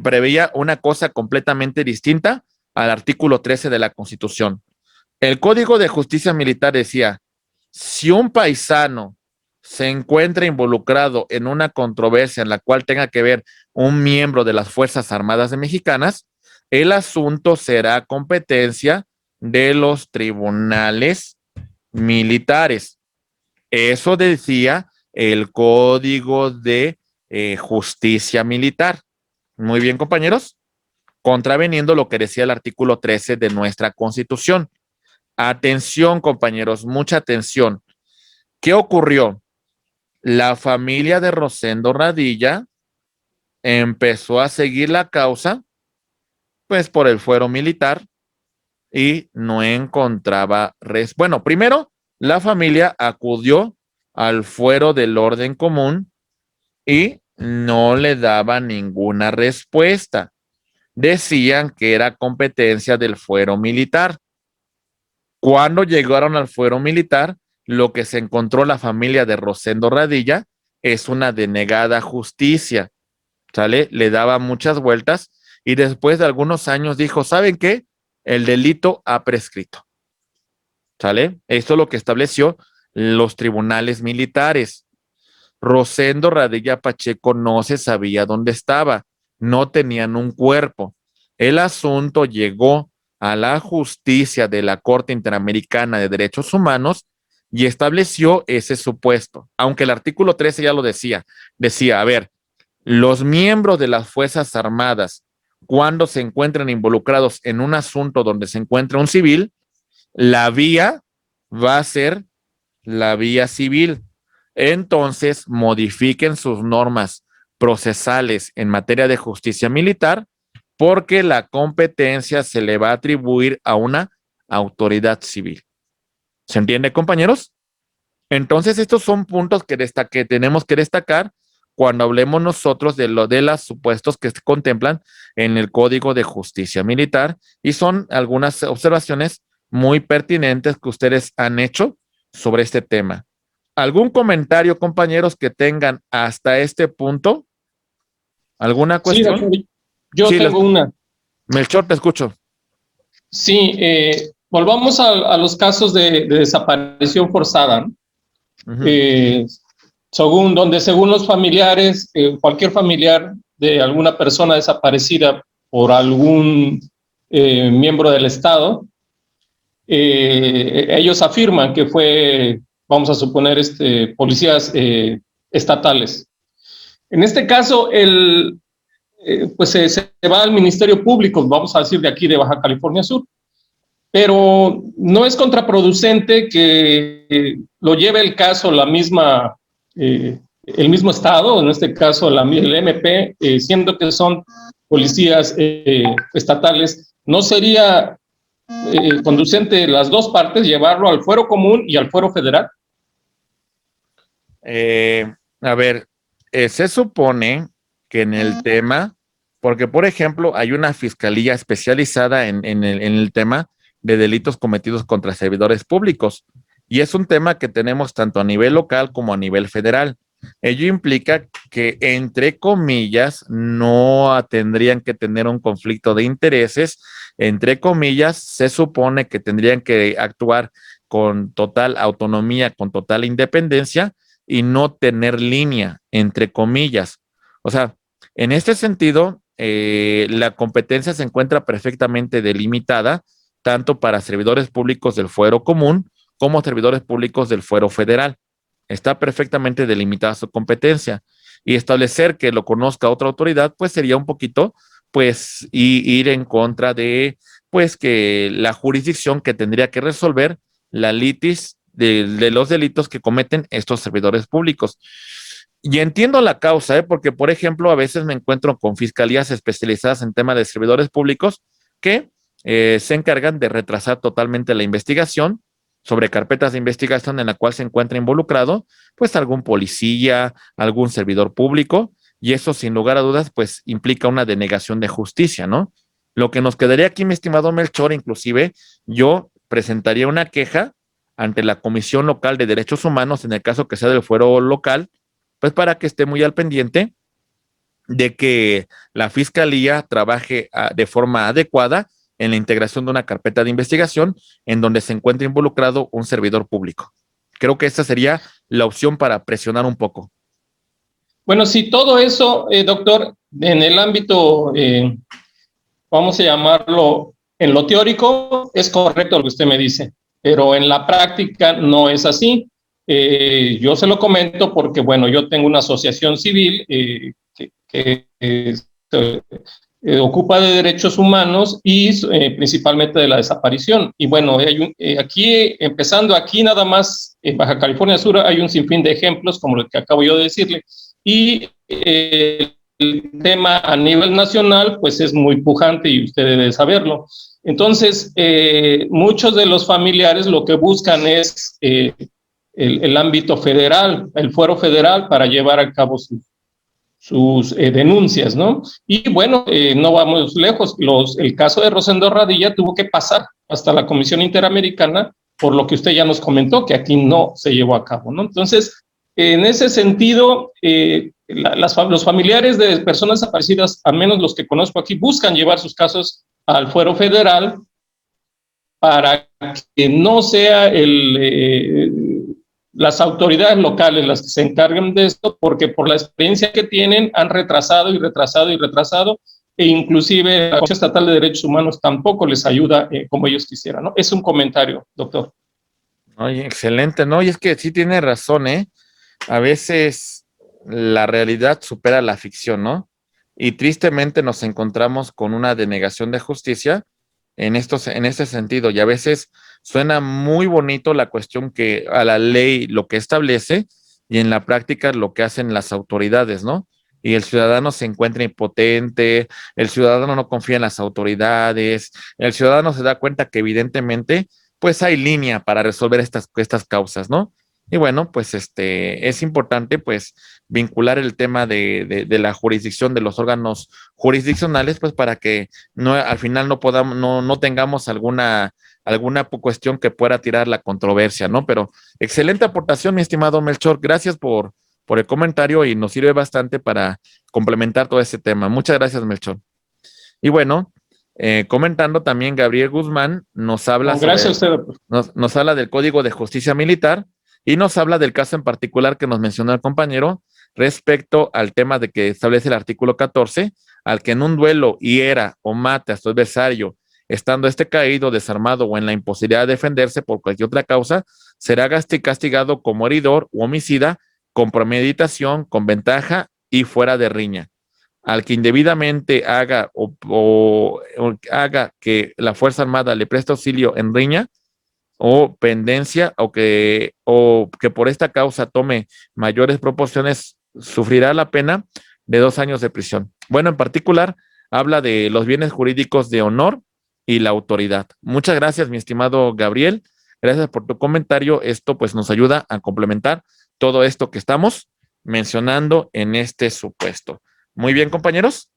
preveía una cosa completamente distinta al artículo 13 de la Constitución. El Código de Justicia Militar decía, si un paisano se encuentra involucrado en una controversia en la cual tenga que ver un miembro de las Fuerzas Armadas Mexicanas, el asunto será competencia de los tribunales militares. Eso decía el Código de Justicia Militar. Muy bien, compañeros. Contraveniendo lo que decía el artículo 13 de nuestra Constitución. Atención, compañeros, mucha atención. ¿Qué ocurrió? La familia de Rosendo Radilla empezó a seguir la causa, pues por el fuero militar, y no encontraba bueno, primero, la familia acudió al fuero del orden común y no le daba ninguna respuesta. Decían que era competencia del fuero militar. Cuando llegaron al fuero militar, lo que se encontró la familia de Rosendo Radilla es una denegada justicia, ¿sale? Le daba muchas vueltas y después de algunos años dijo, ¿saben qué? El delito ha prescrito, ¿sale? Esto es lo que estableció los tribunales militares. Rosendo Radilla Pacheco no se sabía dónde estaba, no tenían un cuerpo. El asunto llegó a la justicia de la Corte Interamericana de Derechos Humanos y estableció ese supuesto, aunque el artículo 13 ya lo decía, a ver, los miembros de las Fuerzas Armadas, cuando se encuentran involucrados en un asunto donde se encuentra un civil, la vía va a ser la vía civil. Entonces, modifiquen sus normas procesales en materia de justicia militar porque la competencia se le va a atribuir a una autoridad civil. ¿Se entiende, compañeros? Entonces, estos son puntos que tenemos que destacar cuando hablemos nosotros de los supuestos que se contemplan en el Código de Justicia Militar y son algunas observaciones muy pertinentes que ustedes han hecho sobre este tema. ¿Algún comentario, compañeros, que tengan hasta este punto? ¿Alguna cuestión? Sí, yo tengo una. Melchor, te escucho. Sí, volvamos a los casos de desaparición forzada, ¿no? Según los familiares, cualquier familiar de alguna persona desaparecida por algún miembro del Estado, ellos afirman que fue, vamos a suponer, policías estatales. En este caso, pues se va al Ministerio Público, vamos a decir de aquí de Baja California Sur, pero no es contraproducente que lo lleve el caso el mismo Estado, en este caso el MP, siendo que son policías estatales. ¿No sería conducente las dos partes llevarlo al fuero común y al fuero federal? A ver, se supone que en el tema, porque por ejemplo hay una fiscalía especializada en el tema de delitos cometidos contra servidores públicos y es un tema que tenemos tanto a nivel local como a nivel federal. Ello implica que, entre comillas, no tendrían que tener un conflicto de intereses, entre comillas, se supone que tendrían que actuar con total autonomía, con total independencia y no tener línea, entre comillas. O sea, en este sentido, la competencia se encuentra perfectamente delimitada, tanto para servidores públicos del fuero común como servidores públicos del fuero federal. Está perfectamente delimitada su competencia y establecer que lo conozca otra autoridad, pues sería un poquito, pues, ir en contra de, pues, que la jurisdicción que tendría que resolver la litis de los delitos que cometen estos servidores públicos. Y entiendo la causa, porque, por ejemplo, a veces me encuentro con fiscalías especializadas en temas de servidores públicos que se encargan de retrasar totalmente la investigación sobre carpetas de investigación en la cual se encuentra involucrado, pues, algún policía, algún servidor público, y eso, sin lugar a dudas, pues, implica una denegación de justicia, ¿no? Lo que nos quedaría aquí, mi estimado Melchor, inclusive, yo presentaría una queja ante la Comisión Local de Derechos Humanos, en el caso que sea del fuero local, pues para que esté muy al pendiente de que la Fiscalía trabaje de forma adecuada en la integración de una carpeta de investigación en donde se encuentre involucrado un servidor público. Creo que esta sería la opción para presionar un poco. Bueno, sí, todo eso, doctor, en el ámbito, vamos a llamarlo, en lo teórico, es correcto lo que usted me dice, pero en la práctica no es así. Yo se lo comento porque, bueno, yo tengo una asociación civil que ocupa de derechos humanos y principalmente de la desaparición. Y bueno, aquí, empezando aquí nada más, en Baja California Sur hay un sinfín de ejemplos como el que acabo yo de decirle. Y el tema a nivel nacional, pues es muy pujante y usted debe saberlo. Entonces, muchos de los familiares lo que buscan es el ámbito federal, el fuero federal para llevar a cabo sus denuncias, ¿no? Y bueno, no vamos lejos. El caso de Rosendo Radilla tuvo que pasar hasta la Comisión Interamericana, por lo que usted ya nos comentó, que aquí no se llevó a cabo, ¿no? Entonces, en ese sentido, los familiares de personas desaparecidas, al menos los que conozco aquí, buscan llevar sus casos al fuero federal para que no sea las autoridades locales las que se encarguen de esto, porque por la experiencia que tienen han retrasado y retrasado y retrasado, e inclusive la Comisión Estatal de Derechos Humanos tampoco les ayuda como ellos quisieran, ¿no? Es un comentario, doctor. Oye, excelente, ¿no? Y es que sí tiene razón, ¿eh? A veces la realidad supera la ficción, ¿no? Y tristemente nos encontramos con una denegación de justicia en ese sentido, y a veces suena muy bonito la cuestión que a la ley lo que establece y en la práctica lo que hacen las autoridades, ¿no? Y el ciudadano se encuentra impotente, el ciudadano no confía en las autoridades, el ciudadano se da cuenta que evidentemente pues hay línea para resolver estas causas, ¿no? Y bueno, pues es importante pues vincular el tema de la jurisdicción de los órganos jurisdiccionales, pues para que al final no tengamos alguna cuestión que pueda tirar la controversia, ¿no? Pero excelente aportación, mi estimado Melchor. Gracias por el comentario y nos sirve bastante para complementar todo este tema. Muchas gracias, Melchor. Y bueno, comentando también, Gabriel Guzmán nos habla, gracias a usted. Nos habla del Código de Justicia Militar y nos habla del caso en particular que nos mencionó el compañero respecto al tema de que establece el artículo 14, al que en un duelo hiera o mate a su adversario, estando caído, desarmado o en la imposibilidad de defenderse por cualquier otra causa, será castigado como heridor u homicida con premeditación, con ventaja y fuera de riña. Al que indebidamente haga o haga que la Fuerza Armada le preste auxilio en riña o pendencia o que por esta causa tome mayores proporciones, sufrirá la pena de 2 años de prisión. Bueno, en particular, habla de los bienes jurídicos de honor y la autoridad. Muchas gracias, mi estimado Gabriel. Gracias por tu comentario. Esto pues nos ayuda a complementar todo esto que estamos mencionando en este supuesto. Muy bien, compañeros.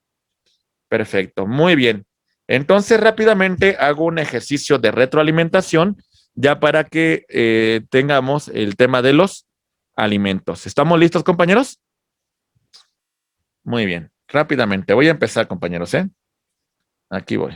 Perfecto, muy bien. Entonces, rápidamente hago un ejercicio de retroalimentación ya para que tengamos el tema de los alimentos. ¿Estamos listos, compañeros? Muy bien, rápidamente. Voy a empezar, compañeros, ¿eh? Aquí voy.